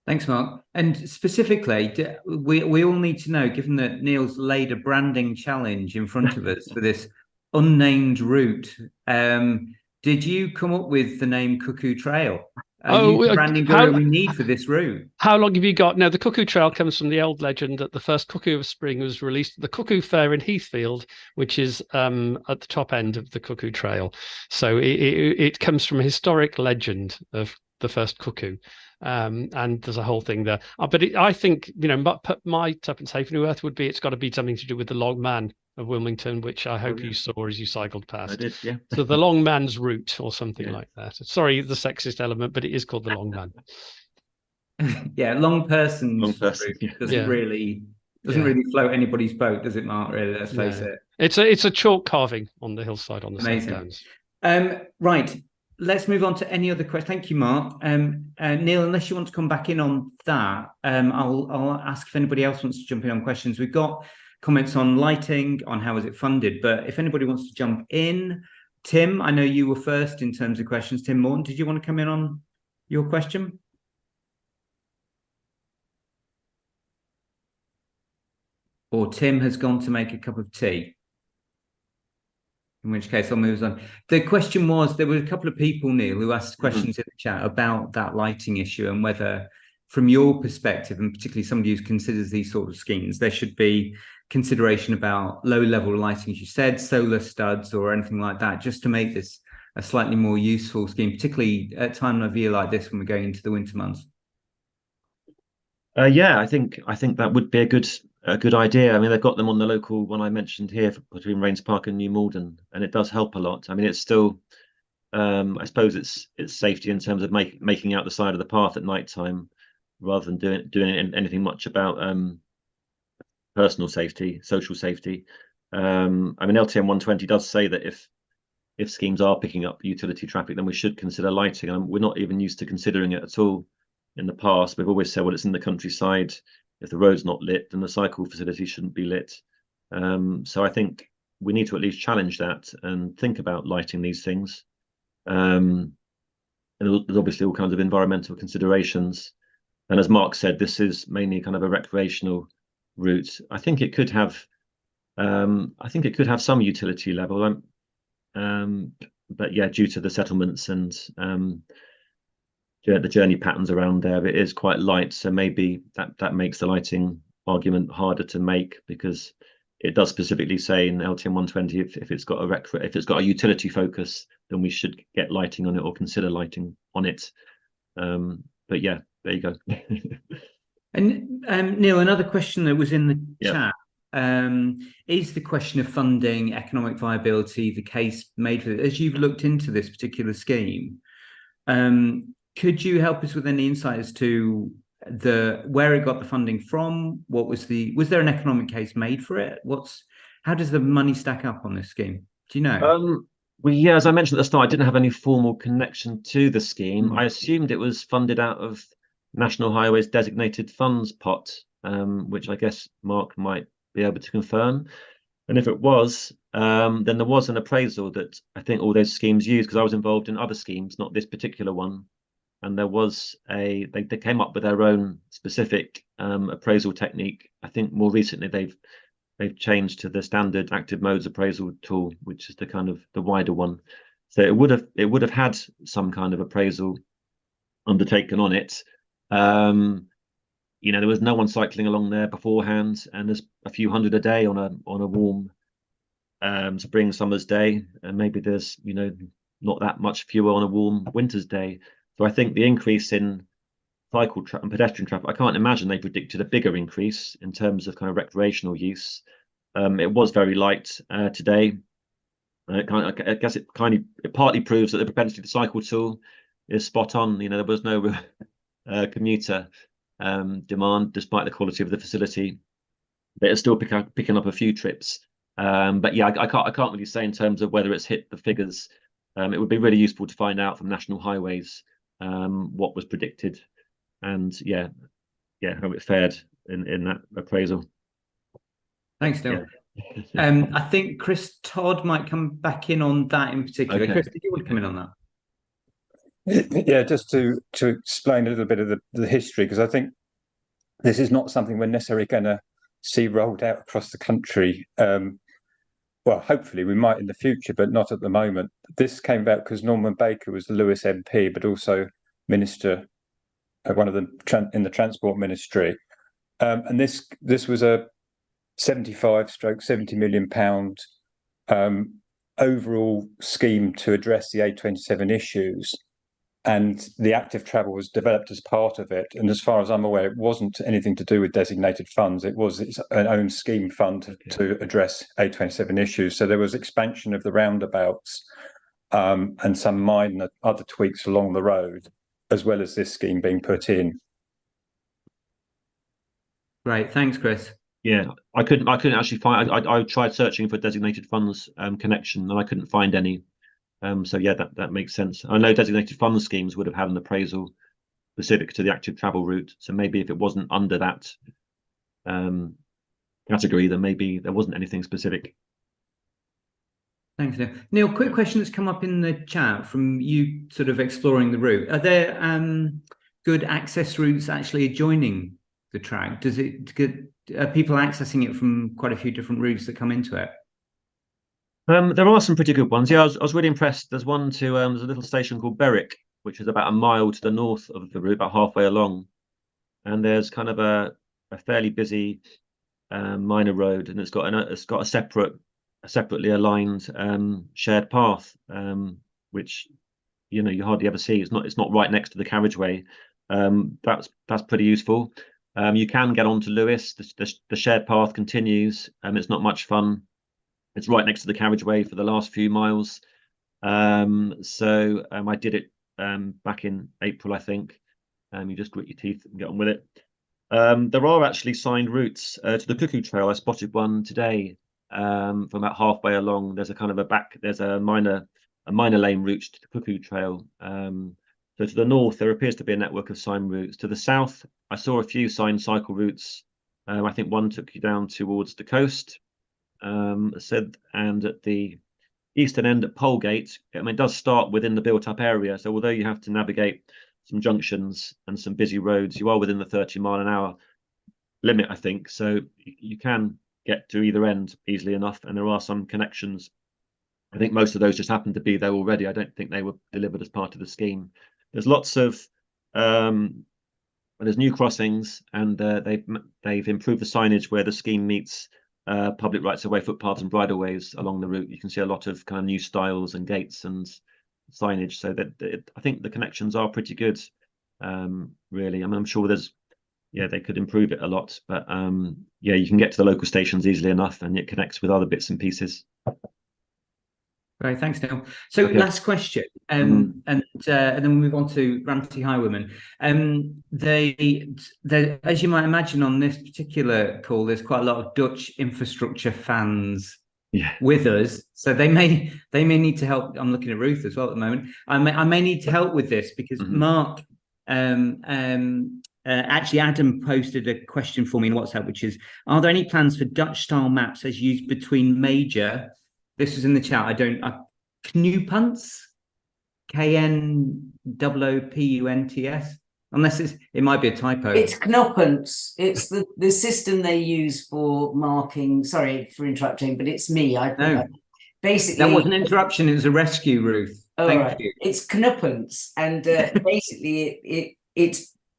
Thanks, Mark. And specifically, we all need to know, given that Neil's laid a branding challenge in front of us for this unnamed route, did you come up with the name Cuckoo Trail? Are you the branding guru we need for this route? How long have you got? No, the Cuckoo Trail comes from the old legend that the first Cuckoo of Spring was released at the Cuckoo Fair in Heathfield, which is at the top end of the Cuckoo Trail. So it comes from a historic legend of the first cuckoo. And there's a whole thing there. But I think, my tuppence halfpenny worth would be it's got to be something to do with the Long Man of Wilmington, which I hope you saw as you cycled past. I did, yeah. So the Long Man's Route or something like that. Sorry, the sexist element, but it is called the Long Man. Yeah, long person route doesn't really float anybody's boat, does it, Mark? Really, let's face it. It's a chalk carving on the hillside on the South Downs. Right. let's move on to any other questions. Thank you, Mark. Neil, unless you want to come back in on that, I'll ask if anybody else wants to jump in on questions. We've got comments on lighting, on how is it funded, but if anybody wants to jump in, Tim, I know you were first in terms of questions. Tim Morton, did you want to come in on your question? Or Tim has gone to make a cup of tea? In which case I'll move on. The question was, there were a couple of people, Neil, who asked questions in the chat about that lighting issue and whether, from your perspective, and particularly somebody who considers these sort of schemes, there should be consideration about low-level lighting, as you said, solar studs or anything like that, just to make this a slightly more useful scheme, particularly at a time of year like this when we're going into the winter months. Yeah, I think that would be a good idea. I mean, they've got them on the local one I mentioned here between Rains Park and New Malden, and it does help a lot. I mean, it's still, I suppose it's safety in terms of making out the side of the path at night time, rather than doing anything much about personal safety, social safety. I mean, LTM 120 does say that if schemes are picking up utility traffic, then we should consider lighting. And we're not even used to considering it at all. In the past, we've always said, well, it's in the countryside. If the road's not lit, then the cycle facility shouldn't be lit. So I think we need to at least challenge that and think about lighting these things. And there's obviously all kinds of environmental considerations. And as Mark said, this is mainly kind of a recreational route. I think it could have some utility level. But yeah, due to the settlements and the journey patterns around there, it is quite light, so maybe that makes the lighting argument harder to make, because it does specifically say in LTM 120 if it's got a utility focus, then we should get lighting on it or consider lighting on it. But yeah, there you go. And Neil, another question that was in the chat is the question of funding, economic viability, the case made for it. As you've looked into this particular scheme, could you help us with any insight as to where it got the funding from? Was there an economic case made for it? How does the money stack up on this scheme? Do you know? Well, yeah, as I mentioned at the start, I didn't have any formal connection to the scheme. I assumed it was funded out of National Highways designated funds pot, which I guess Mark might be able to confirm. And if it was, then there was an appraisal that I think all those schemes used, because I was involved in other schemes, not this particular one. And there was they came up with their own specific appraisal technique. I think more recently they've changed to the standard active modes appraisal tool, which is the kind of the wider one. So it would have had some kind of appraisal undertaken on it. There was no one cycling along there beforehand, and there's a few hundred a day on a warm spring summer's day, and maybe there's not that much fewer on a warm winter's day. So I think the increase in cycle and pedestrian traffic, I can't imagine they predicted a bigger increase in terms of kind of recreational use. It was very light today. I guess it partly proves that the propensity to cycle tool is spot on. There was no commuter demand despite the quality of the facility, but it's still picking up a few trips. But yeah, I can't really say in terms of whether it's hit the figures. It would be really useful to find out from National Highways what was predicted, and how it fared in that appraisal. Thanks, Neil. Yeah. I think Chris Todd might come back in on that in particular. Okay. Chris, did you want to come in on that? Yeah, just to explain a little bit of the history, because I think this is not something we're necessarily going to see rolled out across the country. Well, hopefully we might in the future, but not at the moment. This came about because Norman Baker was the Lewes MP, but also Minister, one of them in the Transport Ministry. And this was a 75/70 million pound overall scheme to address the A27 issues. And the active travel was developed as part of it. And as far as I'm aware, it wasn't anything to do with designated funds. It was its own scheme fund to address A27 issues. So there was expansion of the roundabouts and some minor other tweaks along the road, as well as this scheme being put in. Right. Thanks, Chris. Yeah, I couldn't actually find. I tried searching for designated funds connection, and I couldn't find any. So yeah, that makes sense. I know designated fund schemes would have had an appraisal specific to the active travel route. So maybe if it wasn't under that category, then maybe there wasn't anything specific. Thanks, Neil. Neil, quick question that's come up in the chat from you sort of exploring the route. Are there good access routes actually adjoining the track? Are people accessing it from quite a few different routes that come into it? There are some pretty good ones. Yeah, I was really impressed. There's one to there's a little station called Berwick, which is about a mile to the north of the route, about halfway along, and there's kind of a fairly busy minor road, and it's got a separately aligned shared path, which you hardly ever see. It's not right next to the carriageway. That's pretty useful. You can get onto Lewes. The shared path continues. It's not much fun. It's right next to the carriageway for the last few miles. So I did it back in April, I think. You just grit your teeth and get on with it. There are actually signed routes to the Cuckoo Trail. I spotted one today from about halfway along. There's a minor lane route to the Cuckoo Trail. So to the north, there appears to be a network of signed routes. To the south, I saw a few signed cycle routes. I think one took you down towards the coast. And at the eastern end at Polegate, it does start within the built-up area. So although you have to navigate some junctions and some busy roads, you are within the 30-mile-an-hour limit, I think. So you can get to either end easily enough, and there are some connections. I think most of those just happen to be there already. I don't think they were delivered as part of the scheme. There's lots of there's new crossings, and they've improved the signage where the scheme meets public rights-of-way footpaths and bridleways along the route. You can see a lot of kind of new styles and gates and signage. So I think the connections are pretty good, really. I mean, I'm sure they could improve it a lot, but yeah, you can get to the local stations easily enough, and it connects with other bits and pieces. Right, thanks, Neil. So Okay. Last question, and then we'll move on to Ranty Highwayman. As you might imagine, on this particular call, there's quite a lot of Dutch infrastructure fans with us, so they may need to help. I'm looking at Ruth as well at the moment. I may need to help with this because Mark, actually, Adam posted a question for me in WhatsApp, which is: are there any plans for Dutch-style maps as used between major? This is in the chat. Knooppunts, KNOOPUNTS. Unless it might be a typo. It's Knooppunts. It's the system they use for marking. Sorry for interrupting, but it's me. Basically, that wasn't an interruption. It was a rescue, Ruth. Thank you. It's Knooppunts, and basically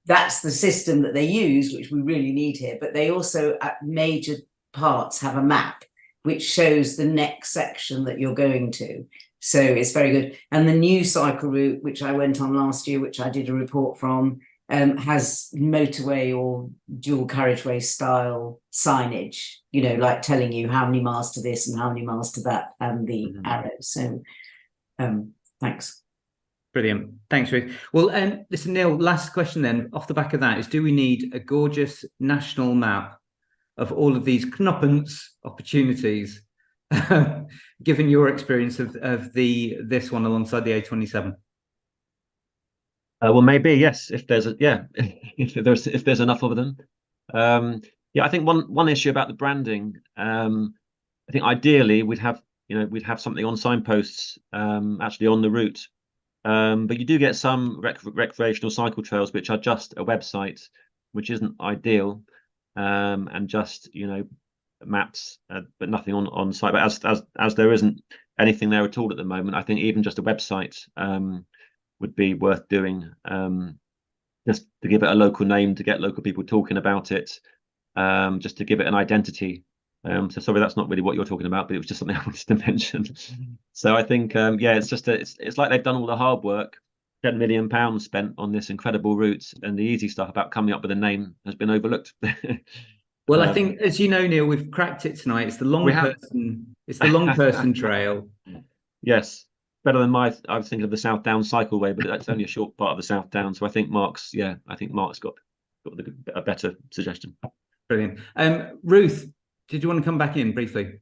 that's the system that they use, which we really need here. But they also at major parts have a map which shows the next section that you're going to. So it's very good. And the new cycle route, which I went on last year, which I did a report from, has motorway or dual carriageway style signage, like telling you how many miles to this and how many miles to that, and the arrows. So thanks. Brilliant. Thanks, Ruth. Well, listen, Neil, last question then, off the back of that, is do we need a gorgeous national map of all of these Knooppunts opportunities, given your experience of this one alongside the A27? Well, maybe yes, if there's if there's enough of them. I think one issue about the branding. I think ideally we'd have something on signposts actually on the route, but you do get some recreational cycle trails which are just a website, which isn't ideal. And just maps, but nothing on site. But as there isn't anything there at all at the moment, I think even just a website would be worth doing, just to give it a local name, to get local people talking about it, just to give it an identity. So sorry, that's not really what you're talking about, but it was just something I wanted to mention. So I think it's like they've done all the hard work. £10 million spent on this incredible route, and the easy stuff about coming up with a name has been overlooked. Well, I think, as you know, Neil, we've cracked it tonight. It's the long person trail. Yes, better than I was thinking of the South Downs cycleway, but that's only a short part of the South Downs. So I think Mark's got a better suggestion. Brilliant. Ruth, did you want to come back in briefly?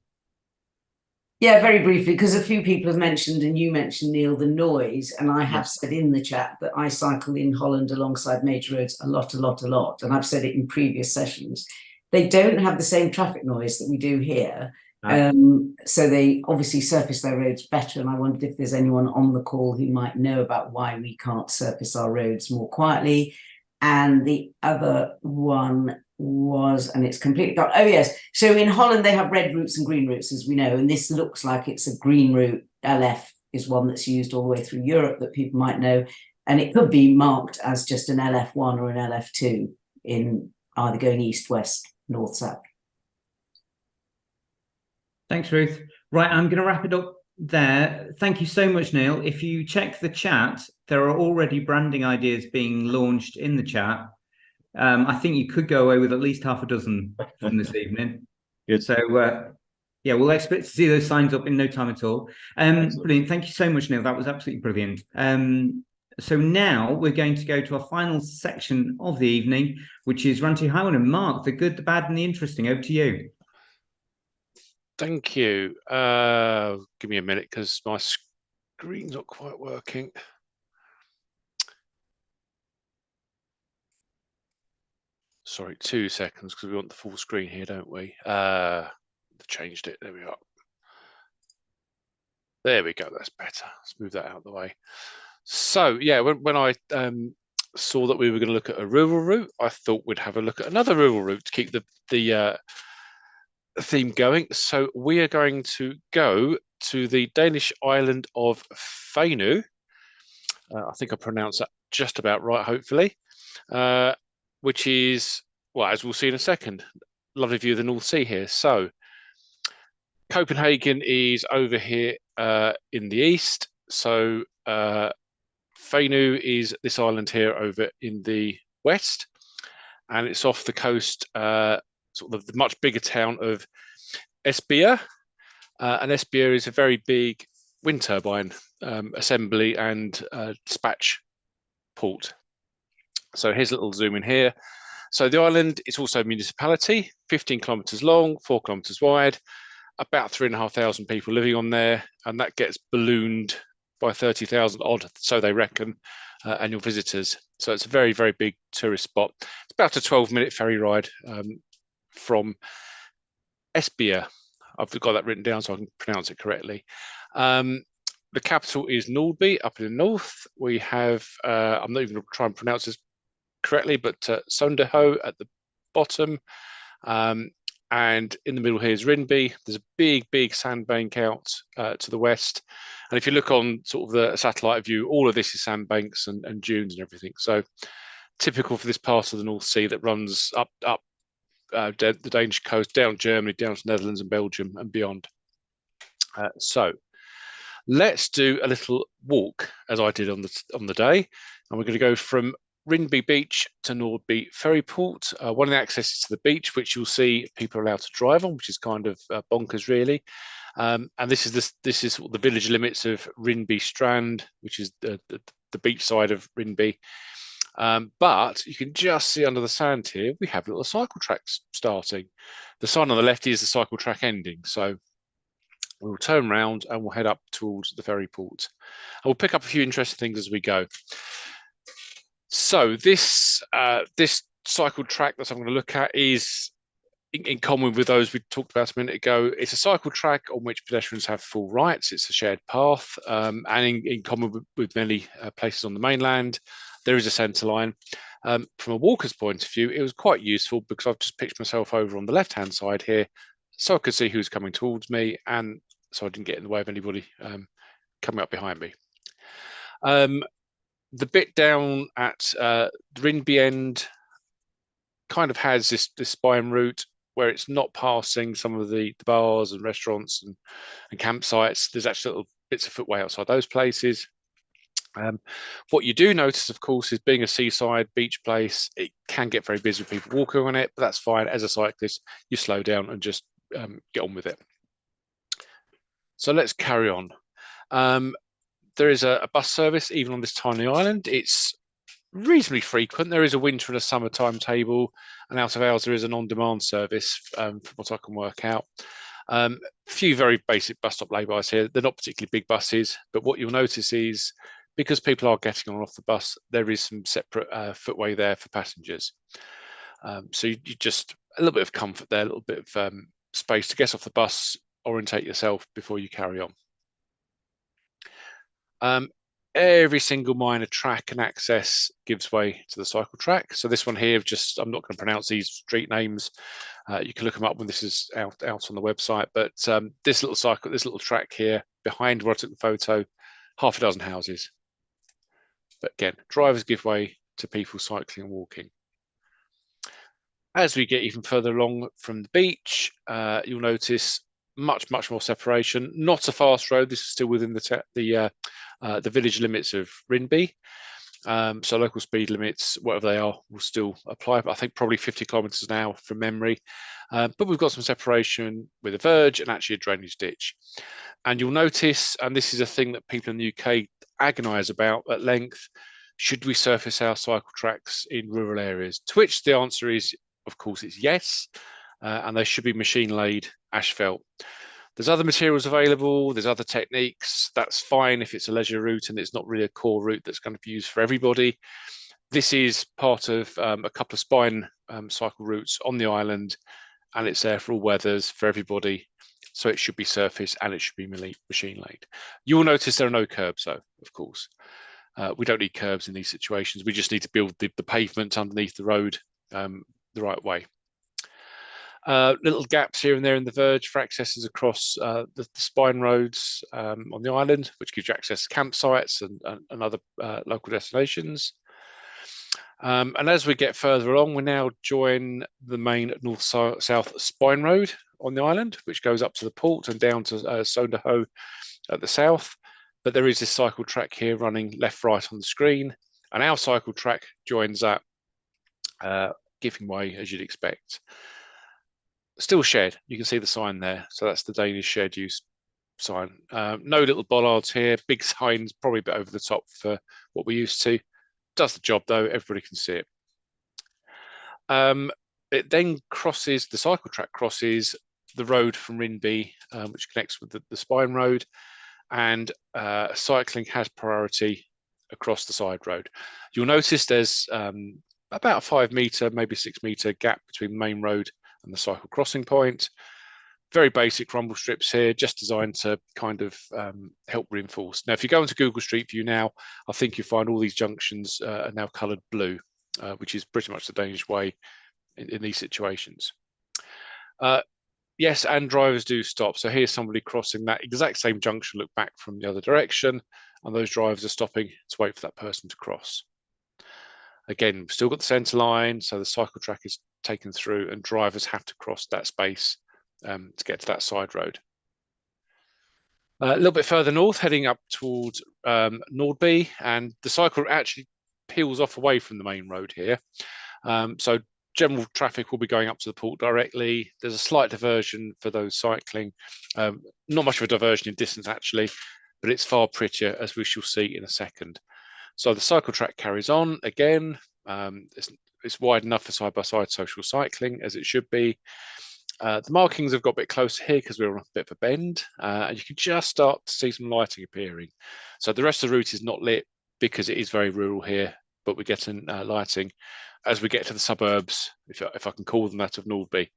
Yeah, very briefly, because a few people have mentioned, and you mentioned, Neil, the noise, and I have said in the chat that I cycle in Holland alongside major roads a lot, and I've said it in previous sessions. They don't have the same traffic noise that we do here. So they obviously surface their roads better, and I wondered if there's anyone on the call who might know about why we can't surface our roads more quietly. And the other one was, and it's completely gone. Oh yes, so in Holland they have red routes and green routes, as we know, and this looks like it's a green route. LF is one that's used all the way through Europe that people might know, and it could be marked as just an LF1 or an LF2 in either going east, west, north, south. Thanks, Ruth. Right, I'm going to wrap it up there. Thank you so much, Neil. If you check the chat, there are already branding ideas being launched in the chat. I think you could go away with at least half a dozen from this evening. Good. So, yeah, we'll expect to see those signs up in no time at all. Brilliant. Thank you so much, Neil. That was absolutely brilliant. So now we're going to go to our final section of the evening, which is Ranty, Highwayman. Mark, the good, the bad, and the interesting. Over to you. Thank you. Give me a minute because my screen's not quite working. Sorry, 2 seconds because we want the full screen here, don't we? They've changed it. There we are. There we go. That's better. Let's move that out of the way. So yeah, when I saw that we were going to look at a rural route, I thought we'd have a look at another rural route to keep the theme going. So we are going to go to the Danish island of Fano. I think I pronounced that just about right, hopefully. Which is, well, as we'll see in a second, lovely view of the North Sea here. So Copenhagen is over here in the east. So Fano is this island here over in the west, and it's off the coast, sort of the much bigger town of Esbjerg. And Esbjerg is a very big wind turbine assembly and dispatch port. So here's a little zoom in here. So the island is also a municipality, 15 kilometers long, 4 kilometers wide, about 3,500 people living on there, and that gets ballooned by 30,000 odd, so they reckon, annual visitors. So it's a very, very big tourist spot. It's about a 12-minute ferry ride from Esbjerg. I've got that written down so I can pronounce it correctly. The capital is Nordby, up in the north. We have, I'm not even going to try and pronounce this correctly, but Sonderho at the bottom. And in the middle here is Rindby. There's a big, big sandbank out to the west. And if you look on sort of the satellite view, all of this is sandbanks and dunes and everything. So typical for this part of the North Sea that runs up the Danish coast, down Germany, down to Netherlands and Belgium and beyond. So let's do a little walk, as I did on the day. And we're going to go from Rindby Beach to Nordby Ferryport. One of the accesses to the beach, which you'll see people are allowed to drive on, which is kind of bonkers, really. And this is the village limits of Rindby Strand, which is the beach side of Rindby. But you can just see under the sand here, we have little cycle tracks starting. The sign on the left is the cycle track ending. So we'll turn around and we'll head up towards the ferry port. And we'll pick up a few interesting things as we go. So this cycle track that I'm going to look at is in common with those we talked about a minute ago. It's a cycle track on which pedestrians have full rights. It's a shared path, and in common with many places on the mainland, there is a centre line. From a walker's point of view, it was quite useful because I've just pitched myself over on the left-hand side here so I could see who's coming towards me and so I didn't get in the way of anybody coming up behind me. The bit down at the Rindby end kind of has this spine route where it's not passing some of the bars and restaurants and campsites. There's actually little bits of footway outside those places. What you do notice, of course, is being a seaside beach place, it can get very busy with people walking on it, but that's fine. As a cyclist, you slow down and just get on with it. So let's carry on. There is a bus service even on this tiny island. It's reasonably frequent. There is a winter and a summer timetable, and out of hours there is an on-demand service from what I can work out. Few very basic bus stop laybys here. They're not particularly big buses, but what you'll notice is because people are getting on and off the bus, there is some separate footway there for passengers. So you just a little bit of comfort there, a little bit of space to get off the bus, orientate yourself before you carry on. Every single minor track and access gives way to the cycle track. So this one here, I'm not going to pronounce these street names. You can look them up when this is out on the website. But this little track here behind where I took the photo, half a dozen houses. But again, drivers give way to people cycling and walking. As we get even further along from the beach, you'll notice much more separation. Not a fast road. This is still within the village limits of Rinby. So local speed limits, whatever they are, will still apply. But I think probably 50 kilometres an hour from memory. But we've got some separation with a verge and actually a drainage ditch. And you'll notice, and this is a thing that people in the UK agonise about at length, should we surface our cycle tracks in rural areas? To which the answer is, of course, it's yes. And they should be machine laid asphalt. There's other materials available, there's other techniques. That's fine if it's a leisure route and it's not really a core route that's going to be used for everybody. This is part of a couple of spine cycle routes on the island, and it's there for all weathers, for everybody. So it should be surface and it should be machine laid. You will notice there are no curbs though, of course. We don't need curbs in these situations. We just need to build the pavement underneath the road the right way. Little gaps here and there in the verge for accesses across the spine roads on the island, which gives you access to campsites and other local destinations. And as we get further along, we now join the main north-south spine road on the island, which goes up to the port and down to Sonderho at the south. But there is this cycle track here running left-right on the screen, and our cycle track joins that, giving way as you'd expect. Still shared, you can see the sign there. So that's the Danish shared use sign. No little bollards here, big signs, probably a bit over the top for what we're used to. Does the job though, everybody can see it. It then crosses, the cycle track crosses the road from Rinby, which connects with the spine road, and cycling has priority across the side road. You'll notice there's about a 5 metre, maybe 6 metre gap between the main road and the cycle crossing point. Very basic rumble strips here, just designed to kind of help reinforce. Now, if you go into Google Street View now, I think you find all these junctions are now coloured blue, which is pretty much the Danish way in these situations. Yes, and drivers do stop. So here's somebody crossing that exact same junction, look back from the other direction, and those drivers are stopping to wait for that person to cross. Again, we've still got the centre line, so the cycle track is taken through and drivers have to cross that space to get to that side road. A little bit further north, heading up towards Nordby, and the cycle actually peels off away from the main road here. So general traffic will be going up to the port directly. There's a slight diversion for those cycling. Not much of a diversion in distance actually, but it's far prettier, as we shall see in a second. So the cycle track carries on again. It's wide enough for side-by-side social cycling, as it should be. The markings have got a bit closer here because we're on a bit of a bend, and you can just start to see some lighting appearing. So the rest of the route is not lit because it is very rural here, but we're getting lighting. As we get to the suburbs, if I can call them that, of Nordby,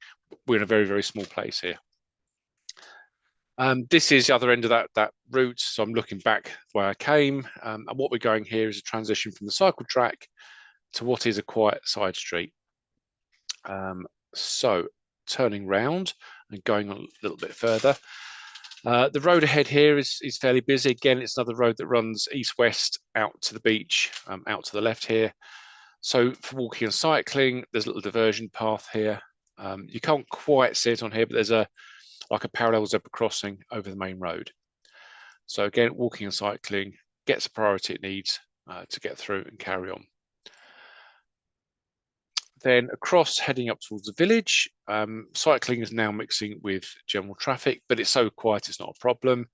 we're in a very, very small place here. This is the other end of that route, so I'm looking back where I came, and what we're going here is a transition from the cycle track to what is a quiet side street. So turning round and going a little bit further, the road ahead here is fairly busy. Again, it's another road that runs east-west out to the beach, out to the left here. So for walking and cycling, there's a little diversion path here. You can't quite see it on here, but there's like a parallel zebra crossing over the main road. So again, walking and cycling gets the priority it needs to get through and carry on. Then across, heading up towards the village, cycling is now mixing with general traffic, but it's so quiet it's not a problem.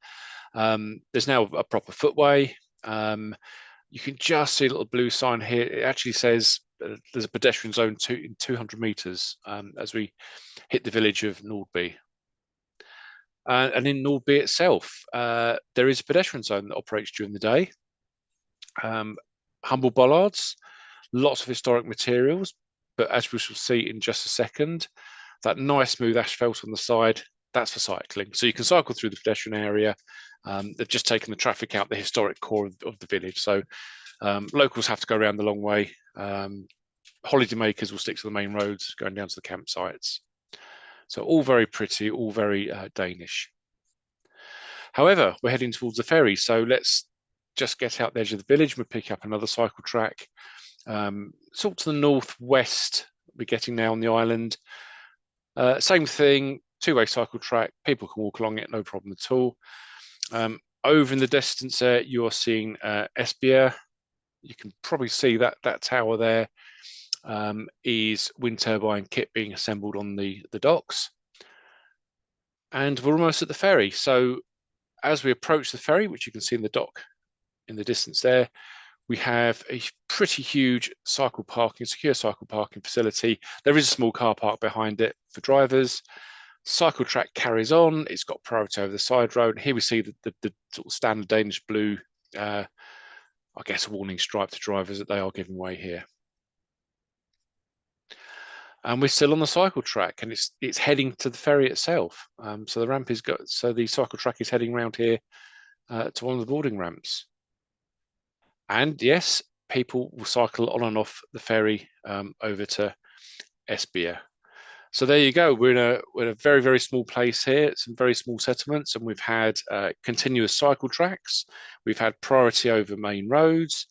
There's now a proper footway. You can just see a little blue sign here. It actually says there's a pedestrian zone in 200 metres as we hit the village of Nordby. And in Norby itself, there is a pedestrian zone that operates during the day. Humble bollards, lots of historic materials, but as we shall see in just a second, that nice smooth asphalt on the side, that's for cycling. So you can cycle through the pedestrian area. They've just taken the traffic out the historic core of the village. So locals have to go around the long way. Holiday makers will stick to the main roads going down to the campsites. So all very pretty, all very Danish. However, we're heading towards the ferry. So let's just get out the edge of the village. We'll pick up another cycle track. Sort to the northwest, we're getting now on the island. Same thing, two-way cycle track. People can walk along it, no problem at all. Over in the distance there, you're seeing Esbjerg. You can probably see that tower there is wind turbine kit being assembled on the docks. And we're almost at the ferry. So as we approach the ferry, which you can see in the dock in the distance there, we have a pretty huge secure cycle parking facility. There is a small car park behind it for drivers. Cycle track carries on. It's got priority over the side road. Here we see the sort of standard Danish blue, I guess, a warning stripe to drivers that they are giving way here. And we're still on the cycle track, and it's heading to the ferry itself. So the ramp so the cycle track is heading around here to one of the boarding ramps. And yes, people will cycle on and off the ferry over to Esbjerg. So there you go. We're in a very, very small place here, some very small settlements, and we've had continuous cycle tracks. We've had priority over main roads.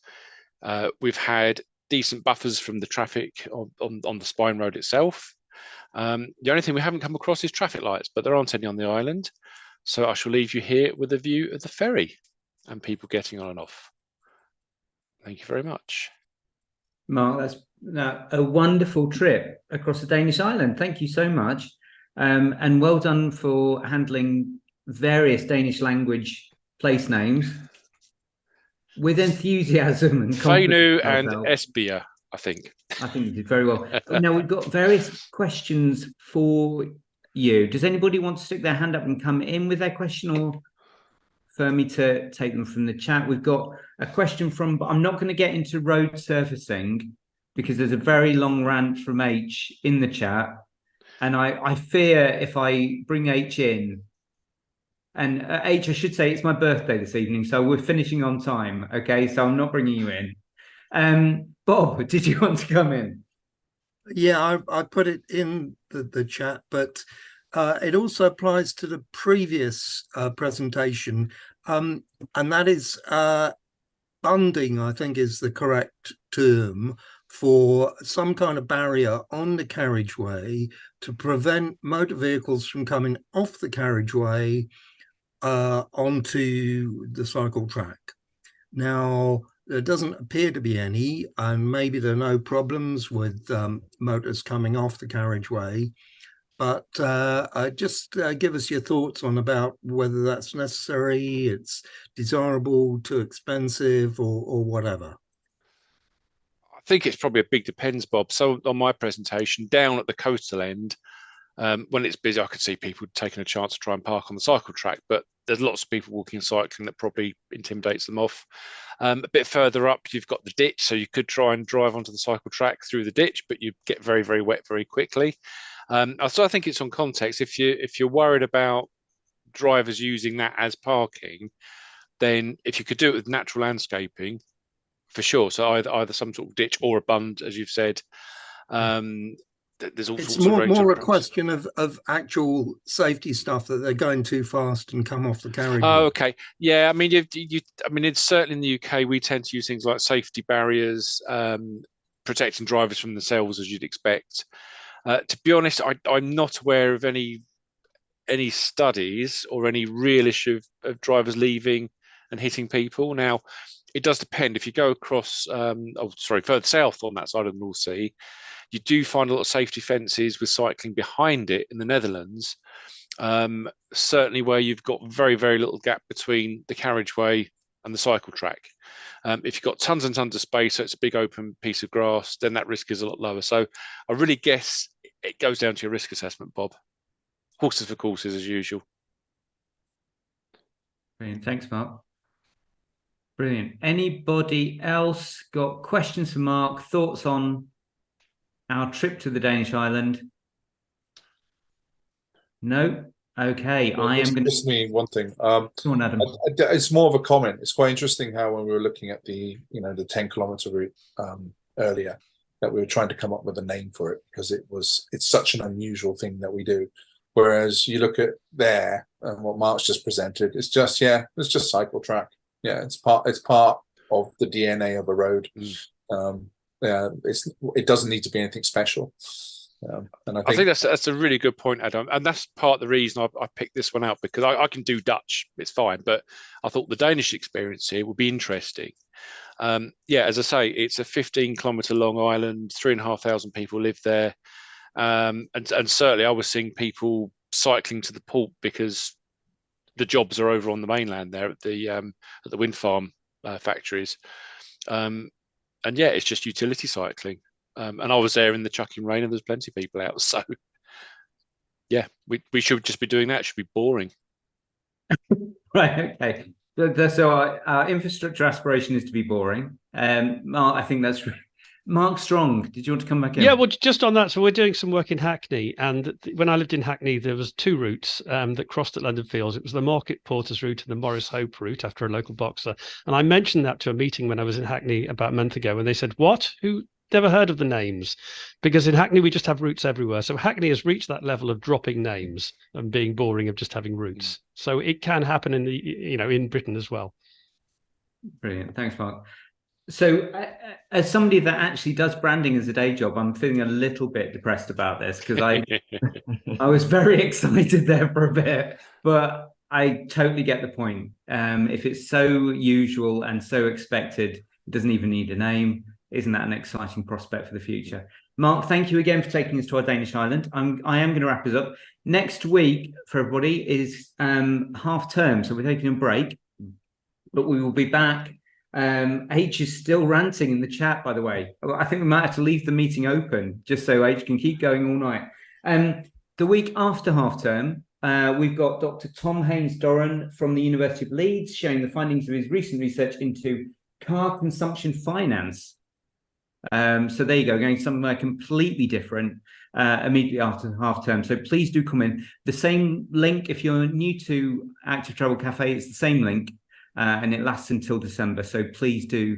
We've had decent buffers from the traffic on the spine road itself. The only thing we haven't come across is traffic lights, but there aren't any on the island. So I shall leave you here with a view of the ferry and people getting on and off. Thank you very much. Mark, that's a wonderful trip across the Danish island. Thank you so much. And well done for handling various Danish language place names with enthusiasm and Fano confidence. and Esbjerg, I think. I think you did very well. Now, we've got various questions for you. Does anybody want to stick their hand up and come in with their question, or for me to take them from the chat? We've got a question but I'm not going to get into road surfacing because there's a very long rant from H in the chat. And I fear if I bring H in, and H, I should say it's my birthday this evening, so we're finishing on time. Okay, so I'm not bringing you in. Bob, did you want to come in? Yeah, I put it in the chat, but it also applies to the previous presentation, and that is bunding, I think is the correct term, for some kind of barrier on the carriageway to prevent motor vehicles from coming off the carriageway onto the cycle track. Now, there doesn't appear to be any, and maybe there are no problems with motors coming off the carriageway, but just give us your thoughts on about whether that's necessary, it's desirable, too expensive, or whatever. I think it's probably a big depends, Bob. So on my presentation, down at the coastal end, when it's busy, I could see people taking a chance to try and park on the cycle track, but there's lots of people walking and cycling that probably intimidates them off. A bit further up, you've got the ditch, so you could try and drive onto the cycle track through the ditch, but you get very, very wet very quickly. So I think it's on context. If you're worried about drivers using that as parking, then if you could do it with natural landscaping, for sure. So either some sort of ditch or a bund, as you've said. There's all it's sorts of more a question of actual safety stuff, that they're going too fast and come off the carriageway. Oh, okay. Yeah, I mean, I mean, it's certainly in the UK, we tend to use things like safety barriers, protecting drivers from themselves, as you'd expect. To be honest, I'm not aware of any studies or any real issue of drivers leaving and hitting people. Now, it does depend. If you go across, further south on that side of the North Sea, you do find a lot of safety fences with cycling behind it in the Netherlands. Certainly where you've got very, very little gap between the carriageway and the cycle track. If you've got tons and tons of space, so it's a big open piece of grass, then that risk is a lot lower. So I really guess it goes down to your risk assessment, Bob. Horses for courses, as usual. Brilliant. Thanks, Mark. Brilliant. Anybody else got questions for Mark? Thoughts on our trip to the Danish island? No? Okay. I am going to just mean one thing. Go on, Adam. It's more of a comment. It's quite interesting how when we were looking at the 10-kilometer route earlier, that we were trying to come up with a name for it because it's such an unusual thing that we do. Whereas you look at there and what Mark's just presented, it's just cycle track. Yeah, it's part of the DNA of a road. It doesn't need to be anything special. And I think that's a really good point, Adam, and that's part of the reason I picked this one out, because I can do Dutch, it's fine, but I thought the Danish experience here would be interesting. As I say, it's a 15-kilometer long island, 3,500 people live there, and certainly I was seeing people cycling to the port because the jobs are over on the mainland there at the wind farm factories, and it's just utility cycling. And I was there in the chucking rain, and there's plenty of people out. So, we should just be doing that. It should be boring. Right. Okay. So our infrastructure aspiration is to be boring. Mark, I think that's Mark Strong. Did you want to come back in? Yeah, well, just on that. So we're doing some work in Hackney, and when I lived in Hackney, there was 2 routes that crossed at London Fields. It was the Market Porters route and the Morris Hope route after a local boxer. And I mentioned that to a meeting when I was in Hackney about a month ago, and they said, "What? Who?" Never heard of the names, because in Hackney we just have routes everywhere. So Hackney has reached that level of dropping names and being boring of just having routes. So it can happen in in Britain as well. Brilliant. Thanks, Mark. So as somebody that actually does branding as a day job, I'm feeling a little bit depressed about this because I was very excited there for a bit, but I totally get the point. If it's so usual and so expected, it doesn't even need a name. Isn't that an exciting prospect for the future? Mark, thank you again for taking us to our Danish island. I am going to wrap us up. Next week for everybody is half term, so we're taking a break, but we will be back. H is still ranting in the chat, by the way. I think we might have to leave the meeting open just so H can keep going all night. The week after half term, we've got Dr. Tom Haynes-Doran from the University of Leeds showing the findings of his recent research into car consumption finance. So there you go, going somewhere completely different immediately after half term. So please do come in. The same link, if you're new to Active Travel Cafe, it's the same link and it lasts until December. So please do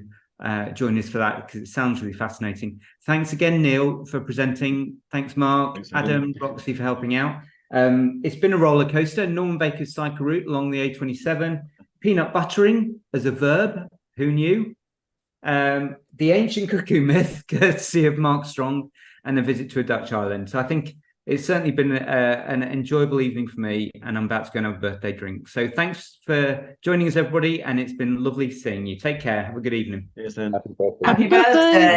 join us for that because it sounds really fascinating. Thanks again, Neil, for presenting. Thanks, Mark, Adam, Roxy for helping out. It's been a roller coaster. Norman Baker's cycle route along the A27. Peanut buttering as a verb. Who knew? The ancient cuckoo myth, courtesy of Mark Strong, and a visit to a Dutch island. So I think it's certainly been an enjoyable evening for me, and I'm about to go and have a birthday drink. So thanks for joining us, everybody, and it's been lovely seeing you. Take care. Have a good evening. Cheers, then. Happy birthday.